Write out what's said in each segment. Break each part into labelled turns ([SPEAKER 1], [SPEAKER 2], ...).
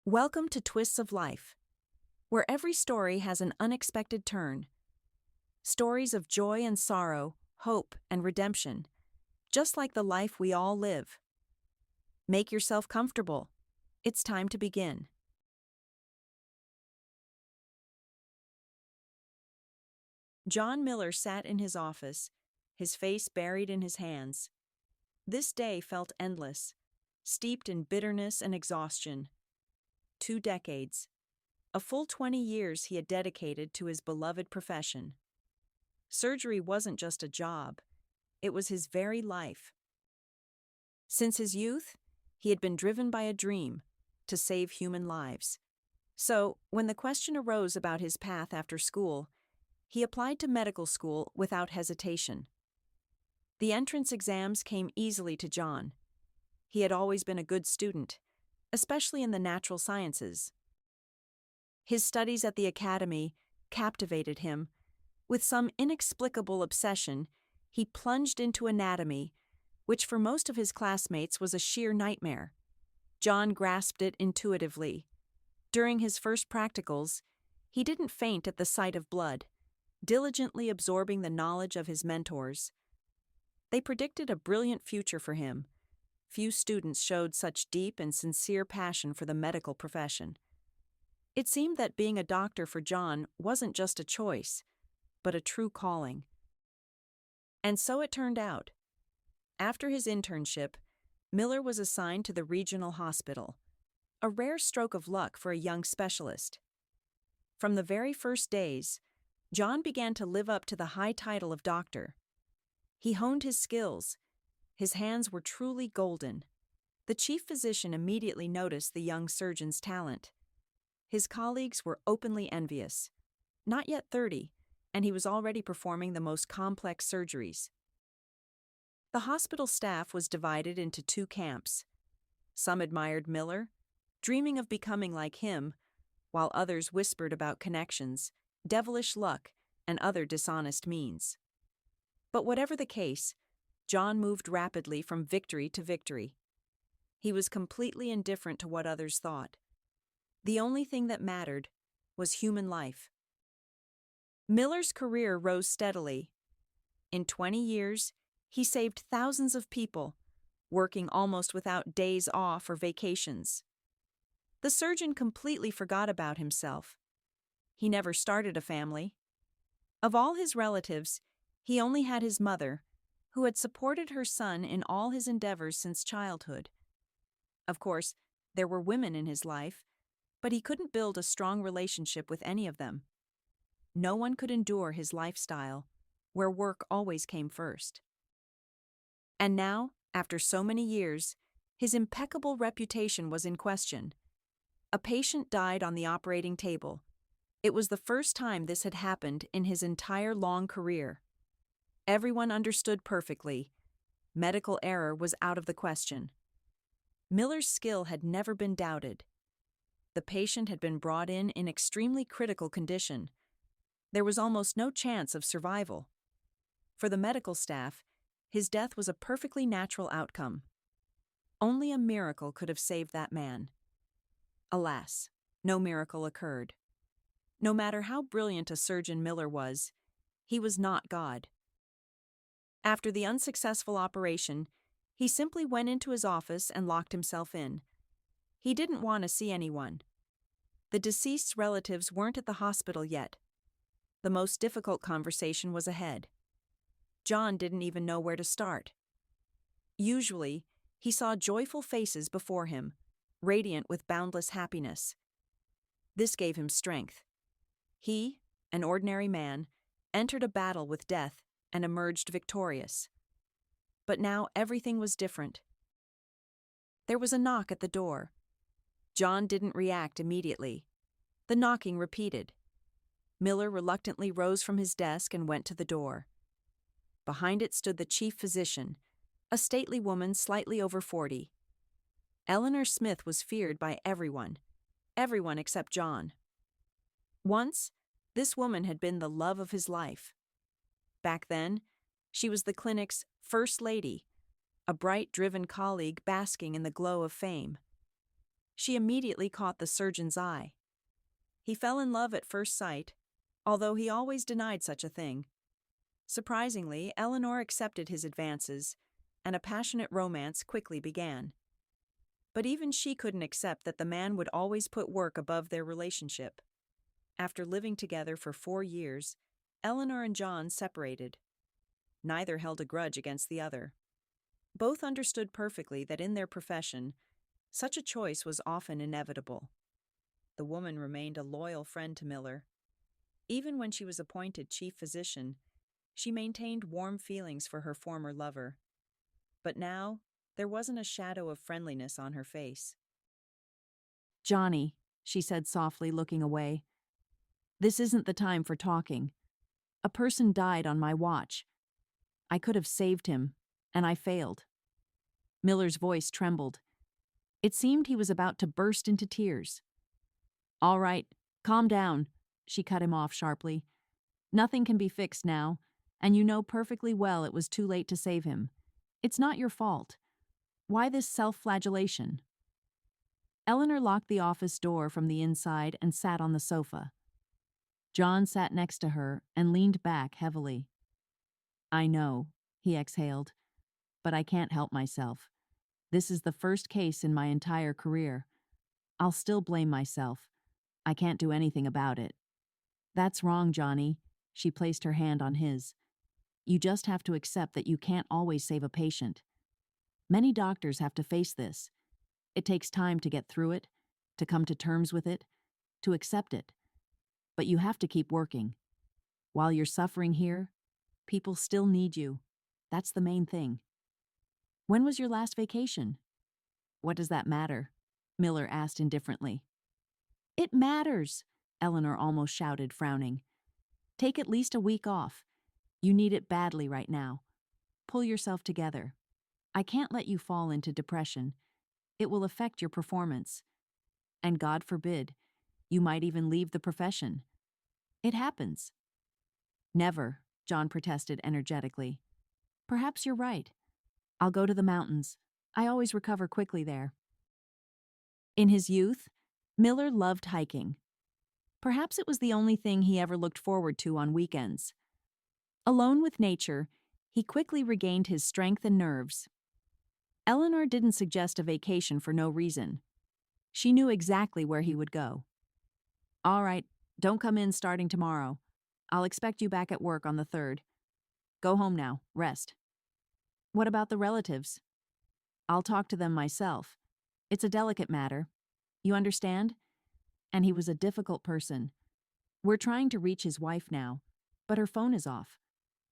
[SPEAKER 1] Welcome to Twists of Life, where every story has an unexpected turn. Stories of joy and sorrow, hope and redemption, just like the life we all live. Make yourself comfortable. It's time to begin. John Miller sat in his office, his face buried in his hands. This day felt endless, steeped in bitterness and exhaustion. 2 decades, a full 20 years he had dedicated to his beloved profession. Surgery wasn't just a job, it was his very life. Since his youth, he had been driven by a dream to save human lives. So, when the question arose about his path after school, he applied to medical school without hesitation. The entrance exams came easily to John. He had always been a good student, especially in the natural sciences. His studies at the academy captivated him. With some inexplicable obsession, he plunged into anatomy, which for most of his classmates was a sheer nightmare. John grasped it intuitively. During his first practicals, he didn't faint at the sight of blood, diligently absorbing the knowledge of his mentors. They predicted a brilliant future for him. Few students showed such deep and sincere passion for the medical profession. It seemed that being a doctor for John wasn't just a choice, but a true calling. And so it turned out. After his internship, Miller was assigned to the regional hospital, a rare stroke of luck for a young specialist. From the very first days, John began to live up to the high title of doctor. He honed his skills. His hands were truly golden. The chief physician immediately noticed the young surgeon's talent. His colleagues were openly envious. Not yet 30, and he was already performing the most complex surgeries. The hospital staff was divided into 2 camps. Some admired Miller, dreaming of becoming like him, while others whispered about connections, devilish luck, and other dishonest means. But whatever the case, John moved rapidly from victory to victory. He was completely indifferent to what others thought. The only thing that mattered was human life. Miller's career rose steadily. In 20 years, he saved thousands of people, working almost without days off or vacations. The surgeon completely forgot about himself. He never started a family. Of all his relatives, he only had his mother, who had supported her son in all his endeavors since childhood. Of course, there were women in his life, but he couldn't build a strong relationship with any of them. No one could endure his lifestyle, where work always came first. And now, after so many years, his impeccable reputation was in question. A patient died on the operating table. It was the first time this had happened in his entire long career. Everyone understood perfectly. Medical error was out of the question. Miller's skill had never been doubted. The patient had been brought in extremely critical condition. There was almost no chance of survival. For the medical staff, his death was a perfectly natural outcome. Only a miracle could have saved that man. Alas, no miracle occurred. No matter how brilliant a surgeon Miller was, he was not God. After the unsuccessful operation, he simply went into his office and locked himself in. He didn't want to see anyone. The deceased's relatives weren't at the hospital yet. The most difficult conversation was ahead. John didn't even know where to start. Usually, he saw joyful faces before him, radiant with boundless happiness. This gave him strength. He, an ordinary man, entered a battle with death and emerged victorious. But now everything was different. There was a knock at the door. John didn't react immediately. The knocking repeated. Miller reluctantly rose from his desk and went to the door. Behind it stood the chief physician, a stately woman slightly over 40. Eleanor Smith was feared by everyone except John. Once, this woman had been the love of his life. Back then, she was the clinic's first lady, a bright, driven colleague basking in the glow of fame. She immediately caught the surgeon's eye. He fell in love at first sight, although he always denied such a thing. Surprisingly, Eleanor accepted his advances, and a passionate romance quickly began. But even she couldn't accept that the man would always put work above their relationship. After living together for 4 years, Eleanor and John separated. Neither held a grudge against the other. Both understood perfectly that in their profession, such a choice was often inevitable. The woman remained a loyal friend to Miller. Even when she was appointed chief physician, she maintained warm feelings for her former lover. But now, there wasn't a shadow of friendliness on her face.
[SPEAKER 2] "Johnny," she said softly, looking away, "this isn't the time for talking. A person died on my watch. I could have saved him, and I failed." Miller's voice trembled. It seemed he was about to burst into tears. "All right, calm down," she cut him off sharply. "Nothing can be fixed now, and you know perfectly well it was too late to save him. It's not your fault. Why this self-flagellation?" Eleanor locked the office door from the inside and sat on the sofa. John sat next to her and leaned back heavily. "I know," he exhaled, "but I can't help myself. This is the first case in my entire career. I'll still blame myself. I can't do anything about it." "That's wrong, Johnny." She placed her hand on his. "You just have to accept that you can't always save a patient. Many doctors have to face this. It takes time to get through it, to come to terms with it, to accept it. But you have to keep working. While you're suffering here, people still need you. That's the main thing." "When was your last vacation?" "What does that matter?" Miller asked indifferently. "It matters," Eleanor almost shouted, frowning. "Take at least a week off. You need it badly right now. Pull yourself together. I can't let you fall into depression. It will affect your performance. And God forbid, you might even leave the profession. It happens." "Never," John protested energetically. "Perhaps you're right. I'll go to the mountains. I always recover quickly there." In his youth, Miller loved hiking. Perhaps it was the only thing he ever looked forward to on weekends. Alone with nature, he quickly regained his strength and nerves. Eleanor didn't suggest a vacation for no reason. She knew exactly where he would go. "All right, don't come in starting tomorrow. I'll expect you back at work on the 3rd. Go home now, rest." "What about the relatives?" "I'll talk to them myself. It's a delicate matter. You understand?" And he was a difficult person. "We're trying to reach his wife now, but her phone is off.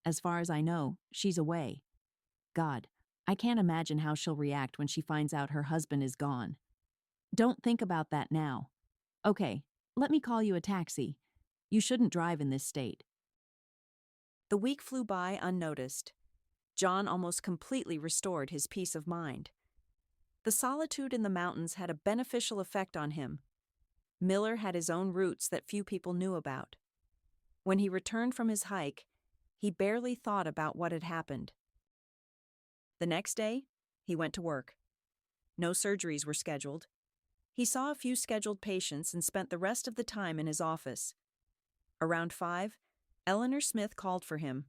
[SPEAKER 2] As far as I know, she's away. God, I can't imagine how she'll react when she finds out her husband is gone." "Don't think about that now. Okay, let me call you a taxi. You shouldn't drive in this state."
[SPEAKER 1] The week flew by unnoticed. John almost completely restored his peace of mind. The solitude in the mountains had a beneficial effect on him. Miller had his own roots that few people knew about. When he returned from his hike, he barely thought about what had happened. The next day, he went to work. No surgeries were scheduled. He saw a few scheduled patients and spent the rest of the time in his office. Around 5, Eleanor Smith called for him.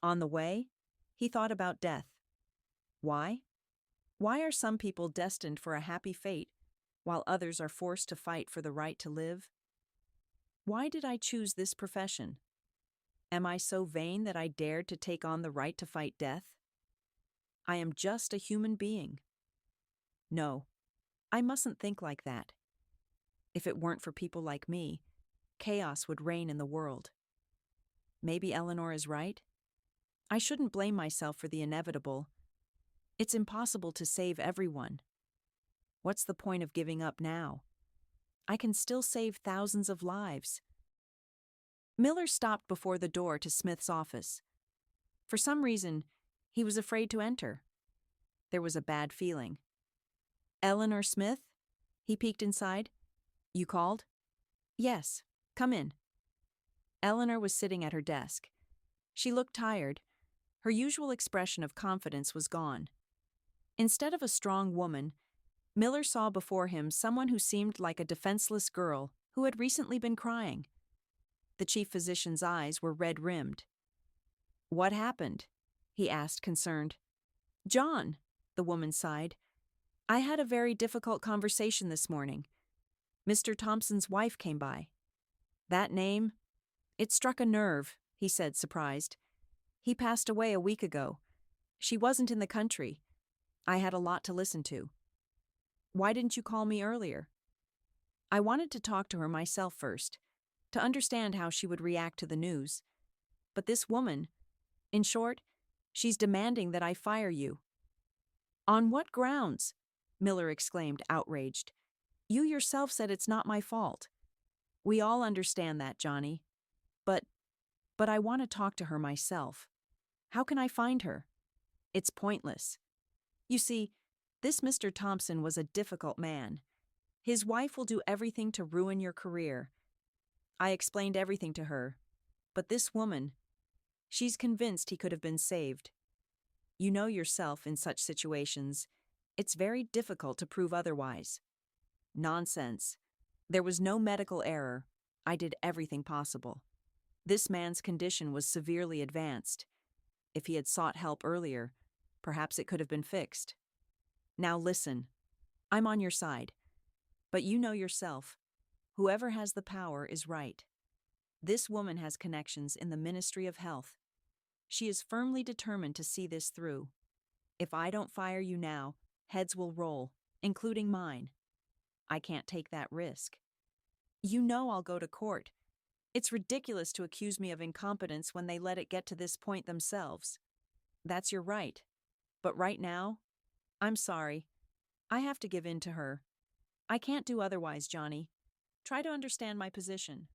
[SPEAKER 1] On the way, he thought about death. Why? Why are some people destined for a happy fate, while others are forced to fight for the right to live? Why did I choose this profession? Am I so vain that I dared to take on the right to fight death? I am just a human being. No, I mustn't think like that. If it weren't for people like me, chaos would reign in the world. Maybe Eleanor is right. I shouldn't blame myself for the inevitable. It's impossible to save everyone. What's the point of giving up now? I can still save thousands of lives. Miller stopped before the door to Smith's office. For some reason, he was afraid to enter. There was a bad feeling. "Eleanor Smith?" He peeked inside. "You called?" "Yes, come in." Eleanor was sitting at her desk. She looked tired. Her usual expression of confidence was gone. Instead of a strong woman, Miller saw before him someone who seemed like a defenseless girl who had recently been crying. The chief physician's eyes were red-rimmed. "What happened?" he asked, concerned. "John," the woman sighed. "I had a very difficult conversation this morning. Mr. Thompson's wife came by. That name, it struck a nerve," he said, surprised. "He passed away a week ago. She wasn't in the country. I had a lot to listen to." "Why didn't you call me earlier?" "I wanted to talk to her myself first, to understand how she would react to the news. But this woman, in short, she's demanding that I fire you." "On what grounds?" Miller exclaimed, outraged. "You yourself said it's not my fault." "We all understand that, Johnny. But I want to talk to her myself. How can I find her?" "It's pointless. You see, this Mr. Thompson was a difficult man. His wife will do everything to ruin your career. I explained everything to her. But this woman, she's convinced he could have been saved. You know yourself in such situations, it's very difficult to prove otherwise." "Nonsense. There was no medical error. I did everything possible. This man's condition was severely advanced. If he had sought help earlier, perhaps it could have been fixed. Now listen, I'm on your side. But you know yourself, whoever has the power is right. This woman has connections in the Ministry of Health. She is firmly determined to see this through. If I don't fire you now, heads will roll, including mine. I can't take that risk. You know I'll go to court. It's ridiculous to accuse me of incompetence when they let it get to this point themselves. That's your right. But right now, I'm sorry. I have to give in to her. I can't do otherwise, Johnny. Try to understand my position."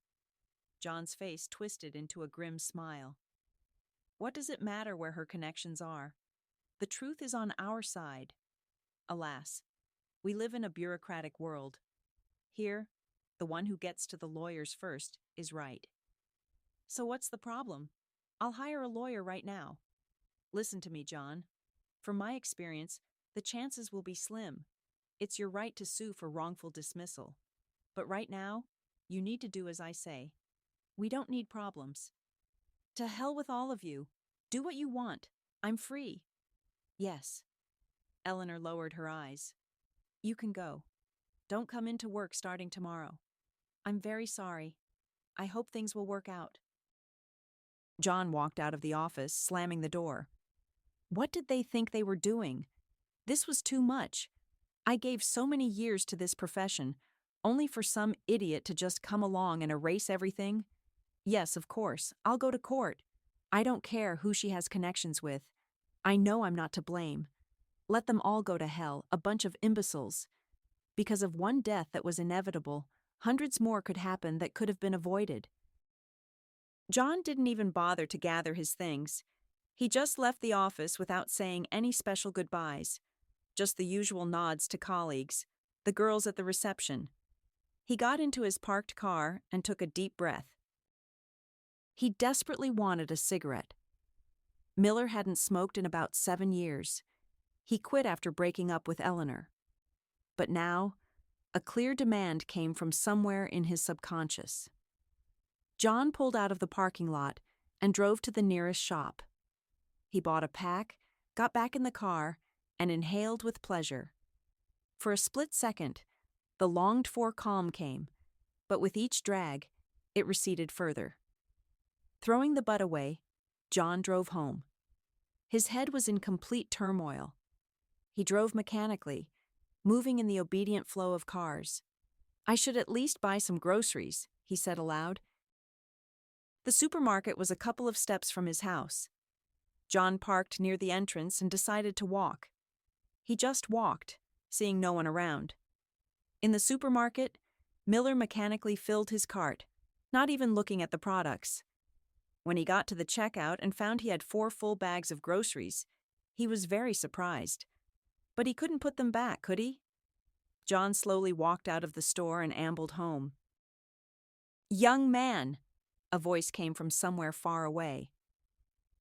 [SPEAKER 1] John's face twisted into a grim smile. "What does it matter where her connections are? The truth is on our side. Alas, we live in a bureaucratic world. Here, the one who gets to the lawyers first is right. So what's the problem? I'll hire a lawyer right now. Listen to me, John. From my experience, the chances will be slim. It's your right to sue for wrongful dismissal. But right now, you need to do as I say. We don't need problems. To hell with all of you. Do what you want. I'm free." "Yes." Eleanor lowered her eyes. "You can go. Don't come into work starting tomorrow. I'm very sorry. I hope things will work out." John walked out of the office, slamming the door. What did they think they were doing? This was too much. I gave so many years to this profession, only for some idiot to just come along and erase everything? Yes, of course, I'll go to court. I don't care who she has connections with. I know I'm not to blame. Let them all go to hell, a bunch of imbeciles. Because of one death that was inevitable, hundreds more could happen that could have been avoided. John didn't even bother to gather his things. He just left the office without saying any special goodbyes, just the usual nods to colleagues, the girls at the reception. He got into his parked car and took a deep breath. He desperately wanted a cigarette. Miller hadn't smoked in about 7 years. He quit after breaking up with Eleanor. But now, a clear demand came from somewhere in his subconscious. John pulled out of the parking lot and drove to the nearest shop. He bought a pack, got back in the car, and inhaled with pleasure. For a split second, the longed-for calm came, but with each drag, it receded further. Throwing the butt away, John drove home. His head was in complete turmoil. He drove mechanically, moving in the obedient flow of cars. "I should at least buy some groceries," he said aloud. The supermarket was a couple of steps from his house. John parked near the entrance and decided to walk. He just walked, seeing no one around. In the supermarket, Miller mechanically filled his cart, not even looking at the products. When he got to the checkout and found he had 4 full bags of groceries, he was very surprised. But he couldn't put them back, could he? John slowly walked out of the store and ambled home. "Young man!" a voice came from somewhere far away.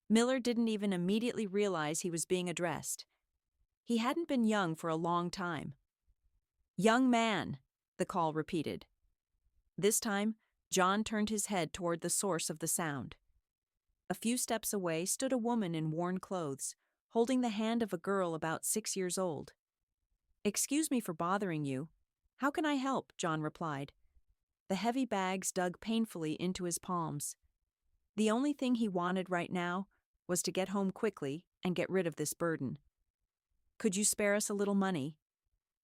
[SPEAKER 1] Miller didn't even immediately realize he was being addressed. He hadn't been young for a long time. Young man, the call repeated. This time, John turned his head toward the source of the sound. A few steps away stood a woman in worn clothes, holding the hand of a girl about 6 years old. "Excuse me for bothering you. How can I help?" John replied. The heavy bags dug painfully into his palms. The only thing he wanted right now was to get home quickly and get rid of this burden. "Could you spare us a little money?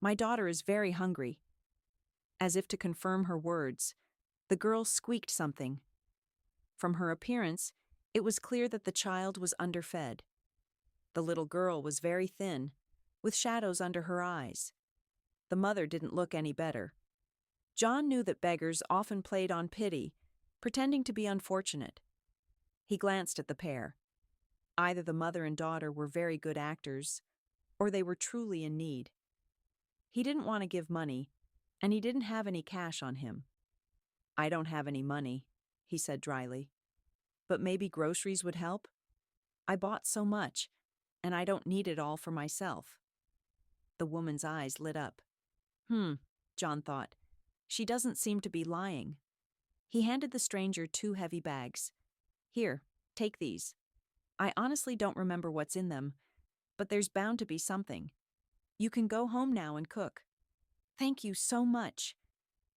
[SPEAKER 1] My daughter is very hungry." As if to confirm her words, the girl squeaked something. From her appearance, it was clear that the child was underfed. The little girl was very thin, with shadows under her eyes. The mother didn't look any better. John knew that beggars often played on pity, pretending to be unfortunate. He glanced at the pair. Either the mother and daughter were very good actors, or they were truly in need. He didn't want to give money, and he didn't have any cash on him. "I don't have any money," he said dryly. "But maybe groceries would help? I bought so much, and I don't need it all for myself." The woman's eyes lit up. John thought. She doesn't seem to be lying. He handed the stranger 2 heavy bags. "Here, take these. I honestly don't remember what's in them, but there's bound to be something. You can go home now and cook." "Thank you so much."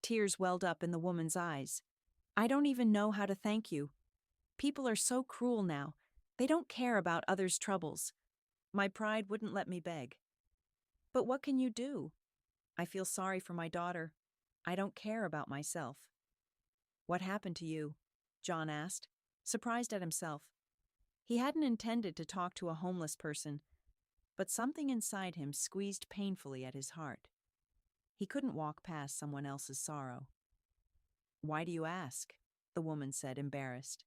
[SPEAKER 1] Tears welled up in the woman's eyes. "I don't even know how to thank you. People are so cruel now. They don't care about others' troubles. My pride wouldn't let me beg. But what can you do? I feel sorry for my daughter. I don't care about myself." "What happened to you?" John asked, surprised at himself. He hadn't intended to talk to a homeless person, but something inside him squeezed painfully at his heart. He couldn't walk past someone else's sorrow. "Why do you ask?" the woman said, embarrassed.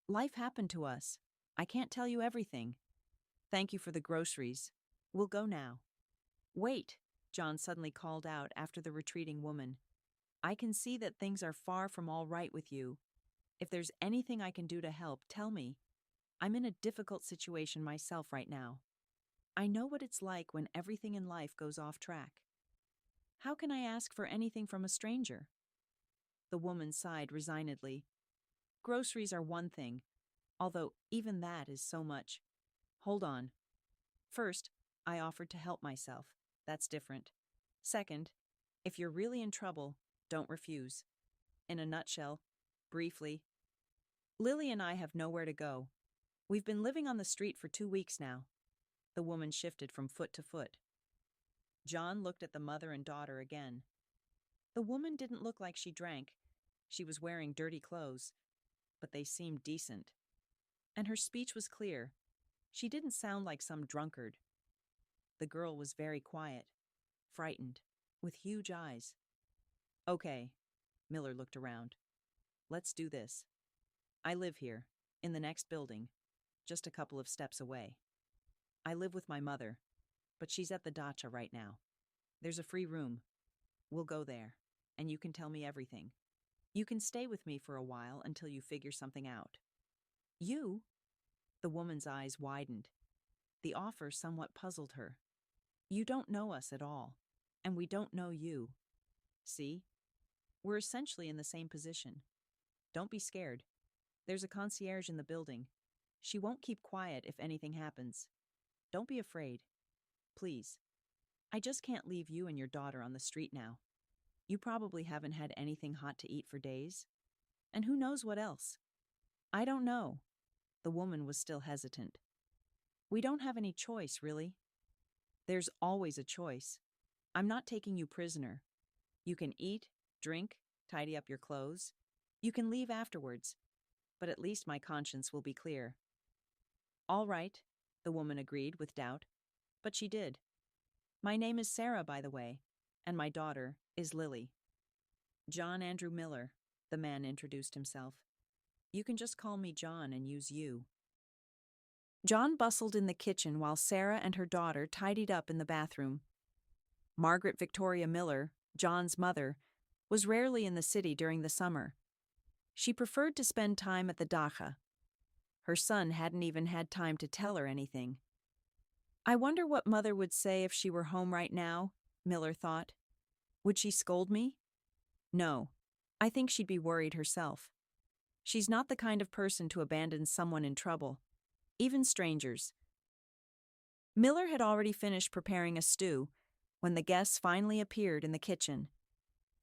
[SPEAKER 1] "Life happened to us. I can't tell you everything. Thank you for the groceries. We'll go now." "Wait," John suddenly called out after the retreating woman. "I can see that things are far from all right with you. If there's anything I can do to help, tell me. I'm in a difficult situation myself right now. I know what it's like when everything in life goes off track. How can I ask for anything from a stranger?" The woman sighed resignedly. "Groceries are one thing, although even that is so much. Hold on. First, I offered to help myself. That's different. Second, if you're really in trouble, don't refuse. In a nutshell, briefly, Lily and I have nowhere to go. We've been living on the street for 2 weeks now." The woman shifted from foot to foot. John looked at the mother and daughter again. The woman didn't look like she drank. She was wearing dirty clothes, but they seemed decent. And her speech was clear. She didn't sound like some drunkard. The girl was very quiet, frightened, with huge eyes. "Okay," Miller looked around. "Let's do this. I live here, in the next building, just a couple of steps away. I live with my mother, but she's at the dacha right now. There's a free room. We'll go there, and you can tell me everything. You can stay with me for a while until you figure something out." "You?" The woman's eyes widened. The offer somewhat puzzled her. "You don't know us at all, and we don't know you. See? We're essentially in the same position. Don't be scared. There's a concierge in the building. She won't keep quiet if anything happens. Don't be afraid. Please. I just can't leave you and your daughter on the street now. You probably haven't had anything hot to eat for days. And who knows what else?" "I don't know." The woman was still hesitant. "We don't have any choice, really." "There's always a choice. I'm not taking you prisoner. You can eat, drink, tidy up your clothes. You can leave afterwards, but at least my conscience will be clear." "All right," the woman agreed with doubt, but she did. "My name is Sarah, by the way, and my daughter is Lily." "John Andrew Miller," the man introduced himself. "You can just call me John and use you." John bustled in the kitchen while Sarah and her daughter tidied up in the bathroom. Margaret Victoria Miller, John's mother, was rarely in the city during the summer. She preferred to spend time at the dacha. Her son hadn't even had time to tell her anything. "I wonder what Mother would say if she were home right now," Miller thought. Would she scold me? No. I think she'd be worried herself. She's not the kind of person to abandon someone in trouble, even strangers. Miller had already finished preparing a stew when the guests finally appeared in the kitchen.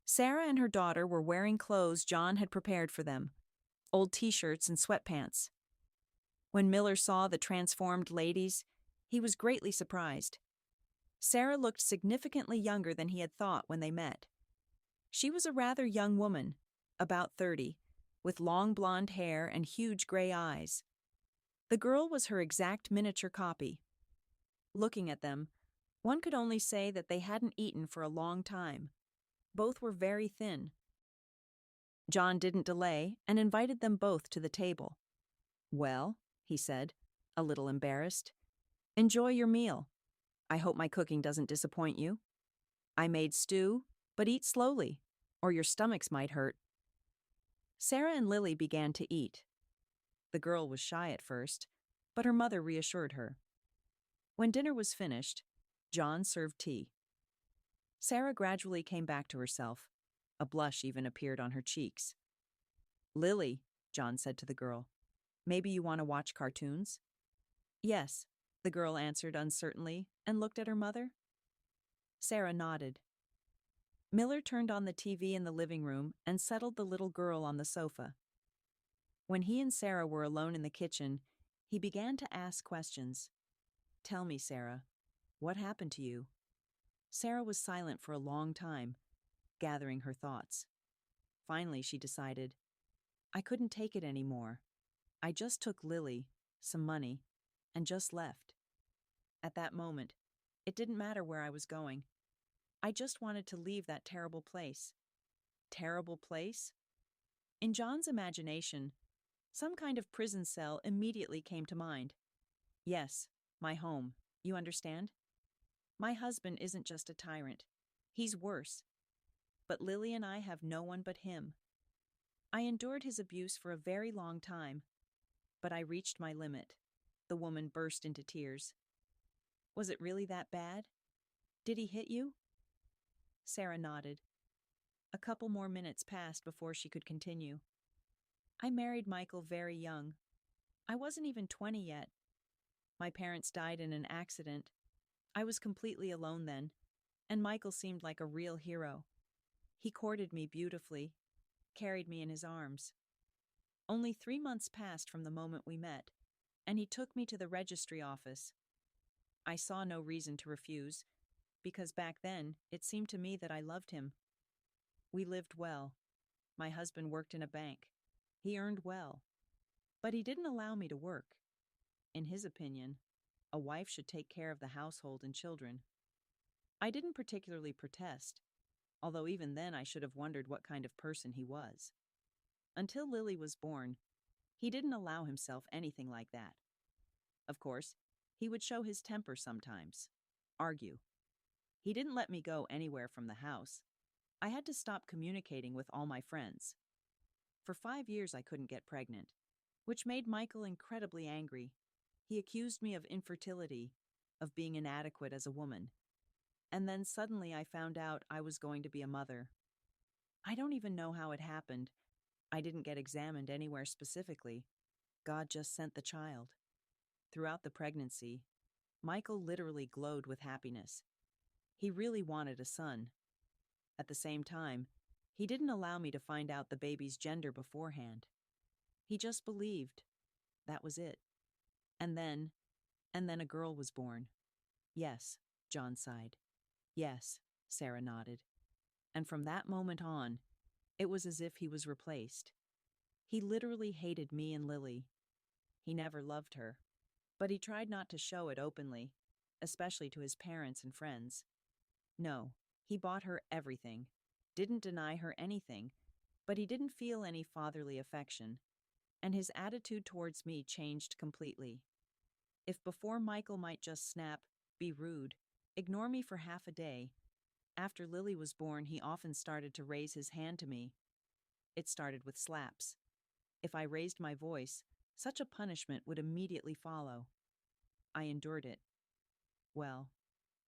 [SPEAKER 1] Sarah and her daughter were wearing clothes John had prepared for them, old t-shirts and sweatpants. When Miller saw the transformed ladies, he was greatly surprised. Sarah looked significantly younger than he had thought when they met. She was a rather young woman, about 30, with long blonde hair and huge gray eyes. The girl was her exact miniature copy. Looking at them, one could only say that they hadn't eaten for a long time. Both were very thin. John didn't delay and invited them both to the table. "Well," he said, a little embarrassed, "enjoy your meal. I hope my cooking doesn't disappoint you. I made stew, but eat slowly, or your stomachs might hurt." Sarah and Lily began to eat. The girl was shy at first, but her mother reassured her. When dinner was finished, John served tea. Sarah gradually came back to herself. A blush even appeared on her cheeks. "Lily," John said to the girl, "maybe you want to watch cartoons?" "Yes," the girl answered uncertainly and looked at her mother. Sarah nodded. Miller turned on the TV in the living room and settled the little girl on the sofa. When he and Sarah were alone in the kitchen, he began to ask questions. "Tell me, Sarah, what happened to you?" Sarah was silent for a long time, gathering her thoughts. Finally, she decided, "I couldn't take it anymore. I just took Lily, some money, and just left. At that moment, it didn't matter where I was going. I just wanted to leave that terrible place." Terrible place? In John's imagination, some kind of prison cell immediately came to mind. "Yes, my home. You understand? My husband isn't just a tyrant. He's worse. But Lily and I have no one but him. I endured his abuse for a very long time, but I reached my limit." The woman burst into tears. "Was it really that bad? Did he hit you?" Sarah nodded. A couple more minutes passed before she could continue. "I married Michael very young. I wasn't even 20 yet. My parents died in an accident. I was completely alone then, and Michael seemed like a real hero. He courted me beautifully, carried me in his arms. Only 3 months passed from the moment we met, and he took me to the registry office. I saw no reason to refuse, because back then it seemed to me that I loved him. We lived well. My husband worked in a bank. He earned well. But he didn't allow me to work. In his opinion, a wife should take care of the household and children. I didn't particularly protest, although even then I should have wondered what kind of person he was. Until Lily was born, he didn't allow himself anything like that. Of course, he would show his temper sometimes, argue. He didn't let me go anywhere from the house. I had to stop communicating with all my friends. For 5 years I couldn't get pregnant, which made Michael incredibly angry. He accused me of infertility, of being inadequate as a woman. And then suddenly I found out I was going to be a mother. I don't even know how it happened. I didn't get examined anywhere specifically. God just sent the child. Throughout the pregnancy, Michael literally glowed with happiness. He really wanted a son. At the same time, he didn't allow me to find out the baby's gender beforehand. He just believed. That was it. And then a girl was born. Yes, John sighed. Yes, Sarah nodded. And from that moment on, it was as if he was replaced. He literally hated me and Lily. He never loved her, but he tried not to show it openly, especially to his parents and friends. No, he bought her everything, didn't deny her anything, but he didn't feel any fatherly affection, and his attitude towards me changed completely. If before Michael might just snap, be rude, ignore me for half a day, after Lily was born, he often started to raise his hand to me. It started with slaps. If I raised my voice, such a punishment would immediately follow. I endured it. Well,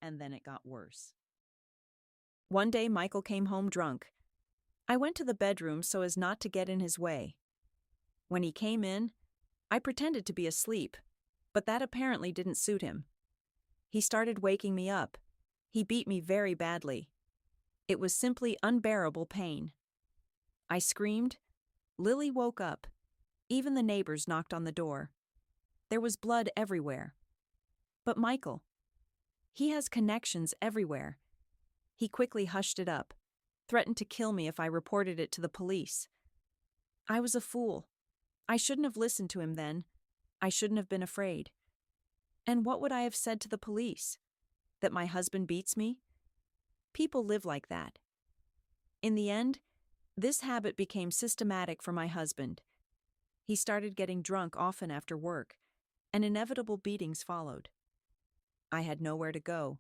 [SPEAKER 1] and then it got worse. One day, Michael came home drunk. I went to the bedroom so as not to get in his way. When he came in, I pretended to be asleep, but that apparently didn't suit him. He started waking me up. He beat me very badly. It was simply unbearable pain. I screamed. Lily woke up. Even the neighbors knocked on the door. There was blood everywhere. But Michael, he has connections everywhere. He quickly hushed it up, threatened to kill me if I reported it to the police. I was a fool. I shouldn't have listened to him then. I shouldn't have been afraid. And what would I have said to the police? That my husband beats me? People live like that. In the end, this habit became systematic for my husband. He started getting drunk often after work, and inevitable beatings followed. I had nowhere to go.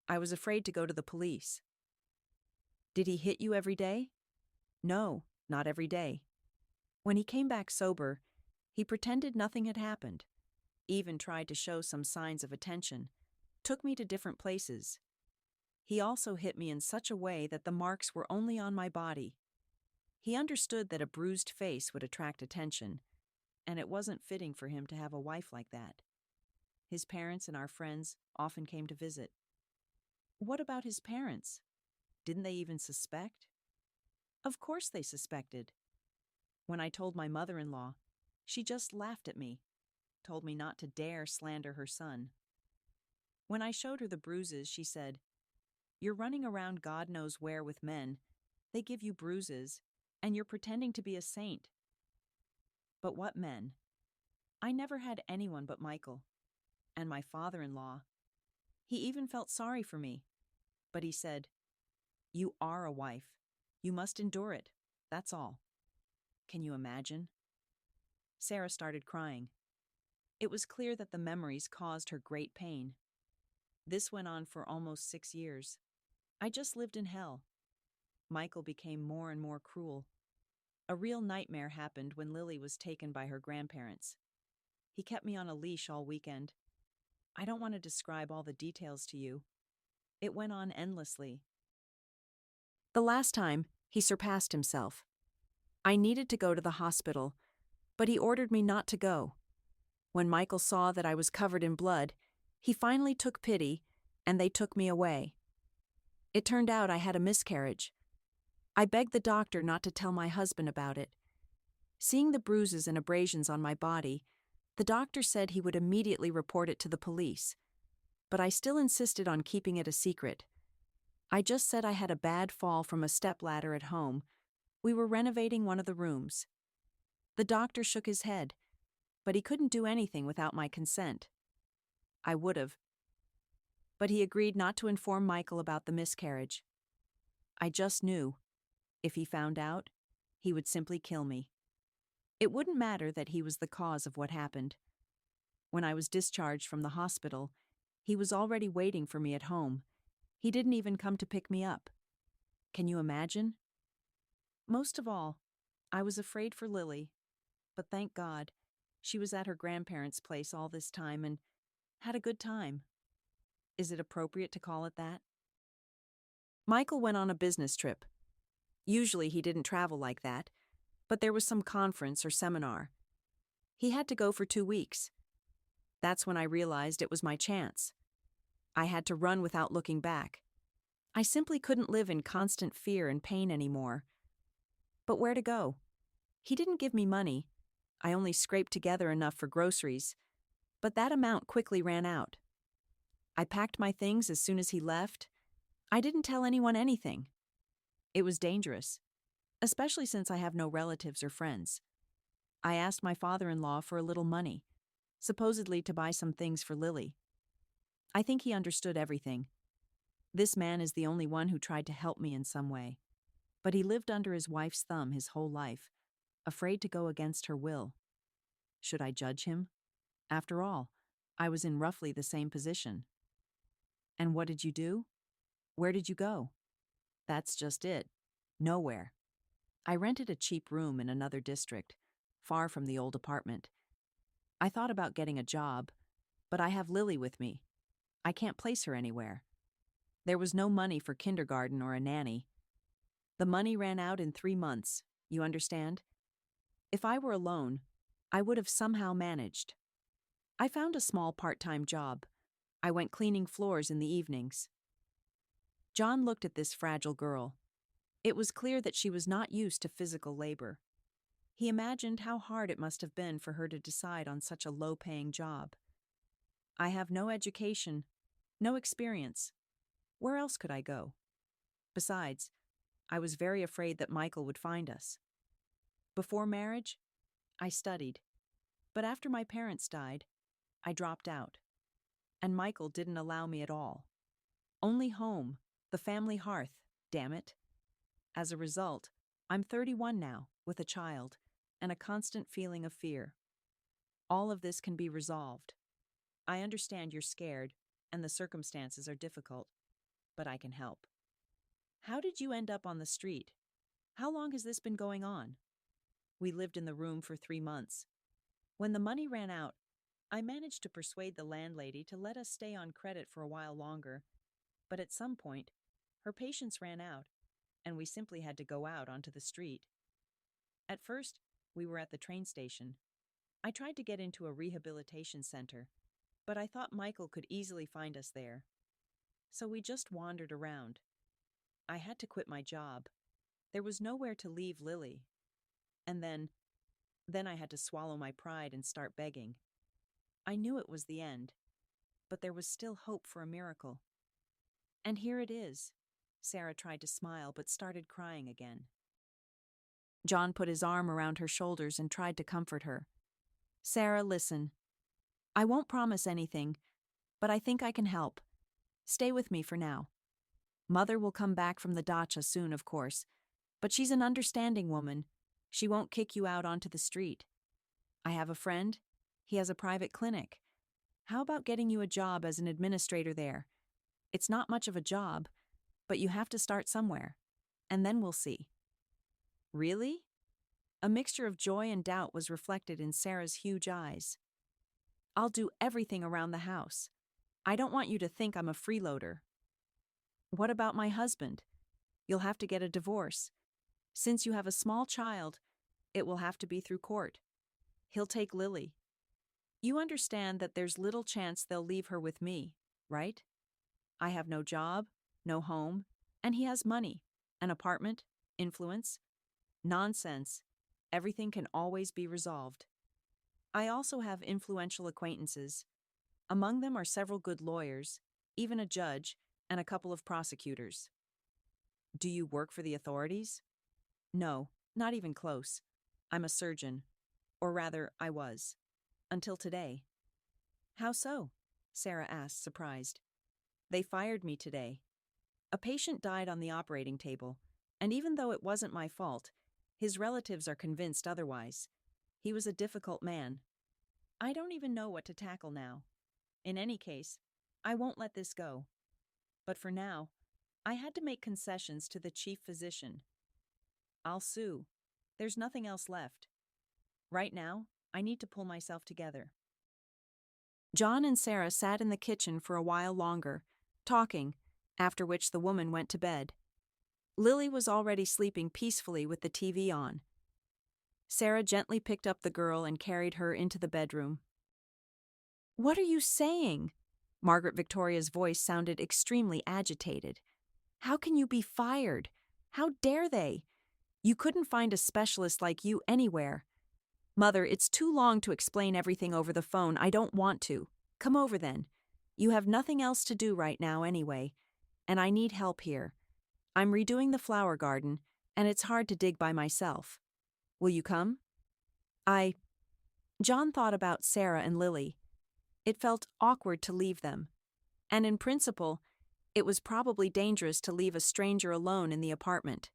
[SPEAKER 1] I was afraid to go to the police. Did he hit you every day? No, not every day. When he came back sober, he pretended nothing had happened, even tried to show some signs of attention, took me to different places. He also hit me in such a way that the marks were only on my body. He understood that a bruised face would attract attention, and it wasn't fitting for him to have a wife like that. His parents and our friends often came to visit. What about his parents? Didn't they even suspect? Of course they suspected. When I told my mother-in-law, she just laughed at me, told me not to dare slander her son. When I showed her the bruises, she said, "You're running around God knows where with men. They give you bruises, and you're pretending to be a saint." But what men? I never had anyone but Michael. And my father-in-law. He even felt sorry for me. But he said, "You are a wife. You must endure it. That's all." Can you imagine? Sarah started crying. It was clear that the memories caused her great pain. This went on for almost 6 years. I just lived in hell. Michael became more and more cruel. A real nightmare happened when Lily was taken by her grandparents. He kept me on a leash all weekend. I don't want to describe all the details to you. It went on endlessly. The last time, he surpassed himself. I needed to go to the hospital, but he ordered me not to go. When Michael saw that I was covered in blood, he finally took pity, and they took me away. It turned out I had a miscarriage. I begged the doctor not to tell my husband about it. Seeing the bruises and abrasions on my body, the doctor said he would immediately report it to the police, but I still insisted on keeping it a secret. I just said I had a bad fall from a stepladder at home. We were renovating one of the rooms. The doctor shook his head, but he couldn't do anything without my consent. I would have. But he agreed not to inform Michael about the miscarriage. I just knew, if he found out, he would simply kill me. It wouldn't matter that he was the cause of what happened. When I was discharged from the hospital, he was already waiting for me at home. He didn't even come to pick me up. Can you imagine? Most of all, I was afraid for Lily, but thank God, she was at her grandparents' place all this time and had a good time. Is it appropriate to call it that? Michael went on a business trip. Usually he didn't travel like that, but there was some conference or seminar. He had to go for 2 weeks. That's when I realized it was my chance. I had to run without looking back. I simply couldn't live in constant fear and pain anymore. But where to go? He didn't give me money. I only scraped together enough for groceries, but that amount quickly ran out. I packed my things as soon as he left. I didn't tell anyone anything. It was dangerous, especially since I have no relatives or friends. I asked my father-in-law for a little money, supposedly to buy some things for Lily. I think he understood everything. This man is the only one who tried to help me in some way, but he lived under his wife's thumb his whole life, afraid to go against her will. Should I judge him? After all, I was in roughly the same position. And what did you do? Where did you go? That's just it. Nowhere. I rented a cheap room in another district, far from the old apartment. I thought about getting a job, but I have Lily with me. I can't place her anywhere. There was no money for kindergarten or a nanny. The money ran out in 3 months, you understand? If I were alone, I would have somehow managed. I found a small part-time job. I went cleaning floors in the evenings. John looked at this fragile girl. It was clear that she was not used to physical labor. He imagined how hard it must have been for her to decide on such a low-paying job. I have no education, no experience. Where else could I go? Besides, I was very afraid that Michael would find us. Before marriage, I studied. But after my parents died, I dropped out. And Michael didn't allow me at all. Only home, the family hearth, damn it. As a result, I'm 31 now, with a child, and a constant feeling of fear. All of this can be resolved. I understand you're scared, and the circumstances are difficult, but I can help. How did you end up on the street? How long has this been going on? We lived in the room for 3 months. When the money ran out, I managed to persuade the landlady to let us stay on credit for a while longer, but at some point, her patience ran out, and we simply had to go out onto the street. At first, we were at the train station. I tried to get into a rehabilitation center, but I thought Michael could easily find us there. So we just wandered around. I had to quit my job. There was nowhere to leave Lily. And then I had to swallow my pride and start begging. I knew it was the end, but there was still hope for a miracle. And here it is. Sarah tried to smile but started crying again. John put his arm around her shoulders and tried to comfort her. Sarah, listen. I won't promise anything, but I think I can help. Stay with me for now. Mother will come back from the dacha soon, of course, but she's an understanding woman. She won't kick you out onto the street. I have a friend. He has a private clinic. How about getting you a job as an administrator there? It's not much of a job, but you have to start somewhere, and then we'll see. Really? A mixture of joy and doubt was reflected in Sarah's huge eyes. I'll do everything around the house. I don't want you to think I'm a freeloader. What about my husband? You'll have to get a divorce. Since you have a small child, it will have to be through court. He'll take Lily. You understand that there's little chance they'll leave her with me, right? I have no job, no home, and he has money, an apartment, influence. Nonsense. Everything can always be resolved. I also have influential acquaintances. Among them are several good lawyers, even a judge, and a couple of prosecutors. Do you work for the authorities? No, not even close. I'm a surgeon. Or rather, I was. Until today. How so? Sarah asked, surprised. They fired me today. A patient died on the operating table, and even though it wasn't my fault, his relatives are convinced otherwise. He was a difficult man. I don't even know what to tackle now. In any case, I won't let this go. But for now, I had to make concessions to the chief physician. I'll sue. There's nothing else left. Right now, I need to pull myself together. John and Sarah sat in the kitchen for a while longer, talking, after which the woman went to bed. Lily was already sleeping peacefully with the TV on. Sarah gently picked up the girl and carried her into the bedroom. What are you saying? Margaret Victoria's voice sounded extremely agitated. How can you be fired? How dare they? You couldn't find a specialist like you anywhere. Mother, it's too long to explain everything over the phone. I don't want to. Come over then. You have nothing else to do right now anyway, and I need help here. I'm redoing the flower garden, and it's hard to dig by myself. Will you come? John thought about Sarah and Lily. It felt awkward to leave them, and in principle, it was probably dangerous to leave a stranger alone in the apartment.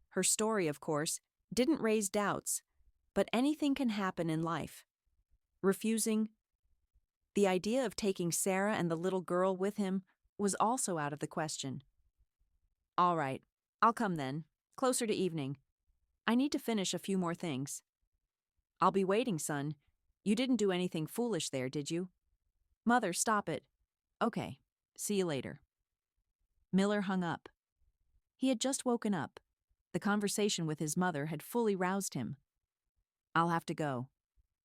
[SPEAKER 1] Her story, of course, didn't raise doubts, but anything can happen in life. Refusing, the idea of taking Sarah and the little girl with him was also out of the question. All right, I'll come then, closer to evening. I need to finish a few more things. I'll be waiting, son. You didn't do anything foolish there, did you? Mother, stop it. Okay, see you later.
[SPEAKER 2] Miller hung up. He had just woken up. The conversation with his mother had fully roused him. I'll have to go.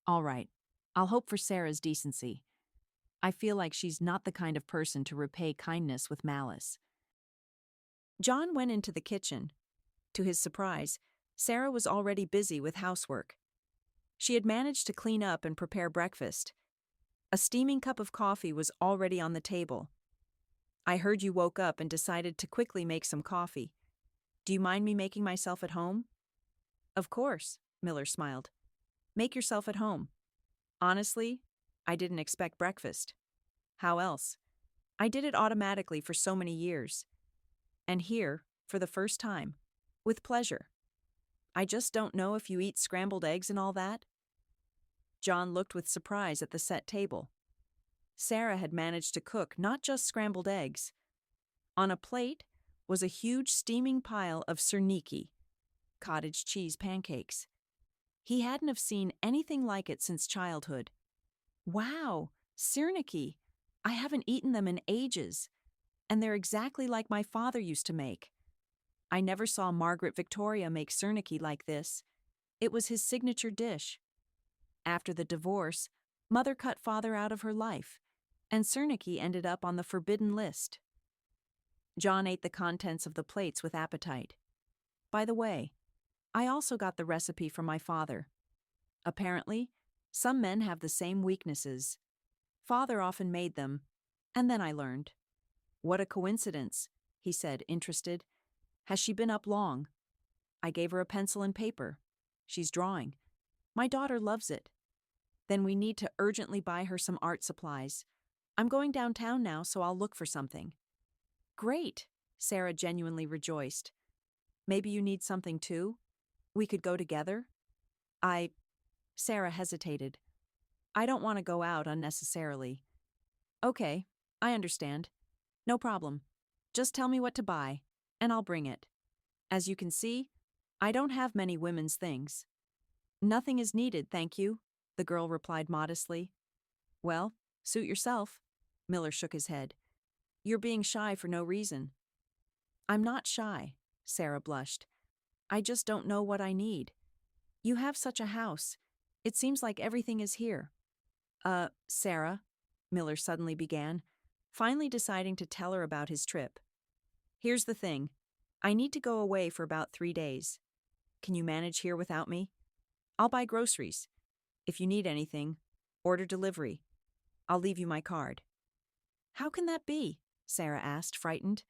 [SPEAKER 2] All right. I'll hope for Sarah's decency. I feel like she's not the kind of person to repay kindness with malice.
[SPEAKER 1] John went into the kitchen. To his surprise, Sarah was already busy with housework. She had managed to clean up and prepare breakfast. A steaming cup of coffee was already on the table. I heard you woke up and decided to quickly make some coffee. Do you mind me making myself at home? Of course, Miller smiled. Make yourself at home. Honestly, I didn't expect breakfast. How else? I did it automatically for so many years. And here, for the first time, with pleasure. I just don't know if you eat scrambled eggs and all that. John looked with surprise at the set table. Sarah had managed to cook not just scrambled eggs. On a plate was a huge steaming pile of serniki, cottage cheese pancakes. He hadn't have seen anything like it since childhood. Wow, serniki! I haven't eaten them in ages, and they're exactly like my father used to make. I never saw Margaret Victoria make serniki like this. It was his signature dish. After the divorce, Mother cut Father out of her life, and serniki ended up on the forbidden list. John ate the contents of the plates with appetite. By the way, I also got the recipe from my father. Apparently, some men have the same weaknesses. Father often made them, and then I learned. What a coincidence, he said, interested. Has she been up long? I gave her a pencil and paper. She's drawing. My daughter loves it. Then we need to urgently buy her some art supplies. I'm going downtown now, so I'll look for something. Great, Sarah genuinely rejoiced. Maybe you need something too? We could go together? Sarah hesitated. I don't want to go out unnecessarily. Okay, I understand. No problem. Just tell me what to buy, and I'll bring it. As you can see, I don't have many women's things. Nothing is needed, thank you, the girl replied modestly. Well, suit yourself. Miller shook his head. You're being shy for no reason. I'm not shy, Sarah blushed. I just don't know what I need. You have such a house. It seems like everything is here. Sarah, Miller suddenly began, finally deciding to tell her about his trip. Here's the thing. I need to go away for about 3 days. Can you manage here without me? I'll buy groceries. If you need anything, order delivery. I'll leave you my card. How can that be? Sarah asked, frightened.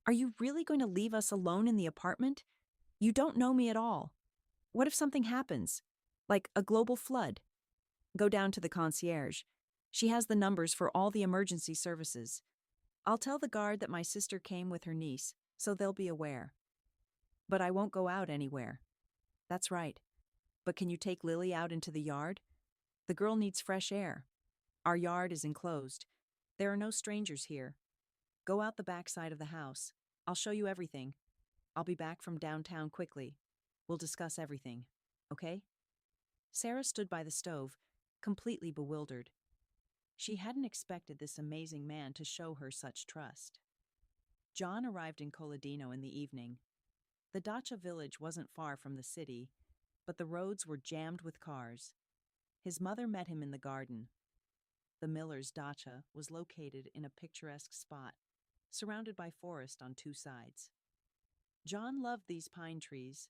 [SPEAKER 1] Are you really going to leave us alone in the apartment? You don't know me at all. What if something happens? Like a global flood? Go down to the concierge. She has the numbers for all the emergency services. I'll tell the guard that my sister came with her niece, so they'll be aware. But I won't go out anywhere. That's right. But can you take Lily out into the yard? The girl needs fresh air. Our yard is enclosed. There are no strangers here. Go out the back side of the house. I'll show you everything. I'll be back from downtown quickly. We'll discuss everything. Okay? Sarah stood by the stove, completely bewildered. She hadn't expected this amazing man to show her such trust. John arrived in Coladino in the evening. The Dacha village wasn't far from the city, but the roads were jammed with cars. His mother met him in the garden. The Miller's dacha was located in a picturesque spot, surrounded by forest on 2 sides. John loved these pine trees,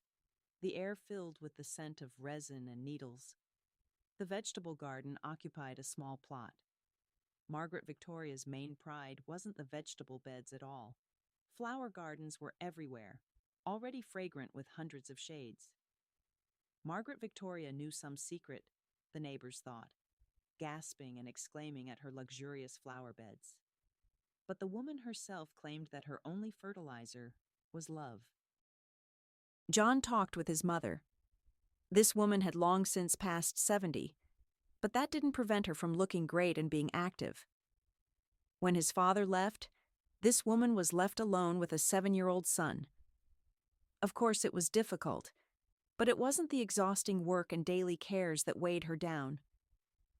[SPEAKER 1] the air filled with the scent of resin and needles. The vegetable garden occupied a small plot. Margaret Victoria's main pride wasn't the vegetable beds at all. Flower gardens were everywhere, already fragrant with hundreds of shades. Margaret Victoria knew some secret, the neighbors thought, gasping and exclaiming at her luxurious flower beds. But the woman herself claimed that her only fertilizer was love. John talked with his mother. This woman had long since passed 70, but that didn't prevent her from looking great and being active. When his father left, this woman was left alone with a 7-year-old son. Of course, it was difficult, but it wasn't the exhausting work and daily cares that weighed her down.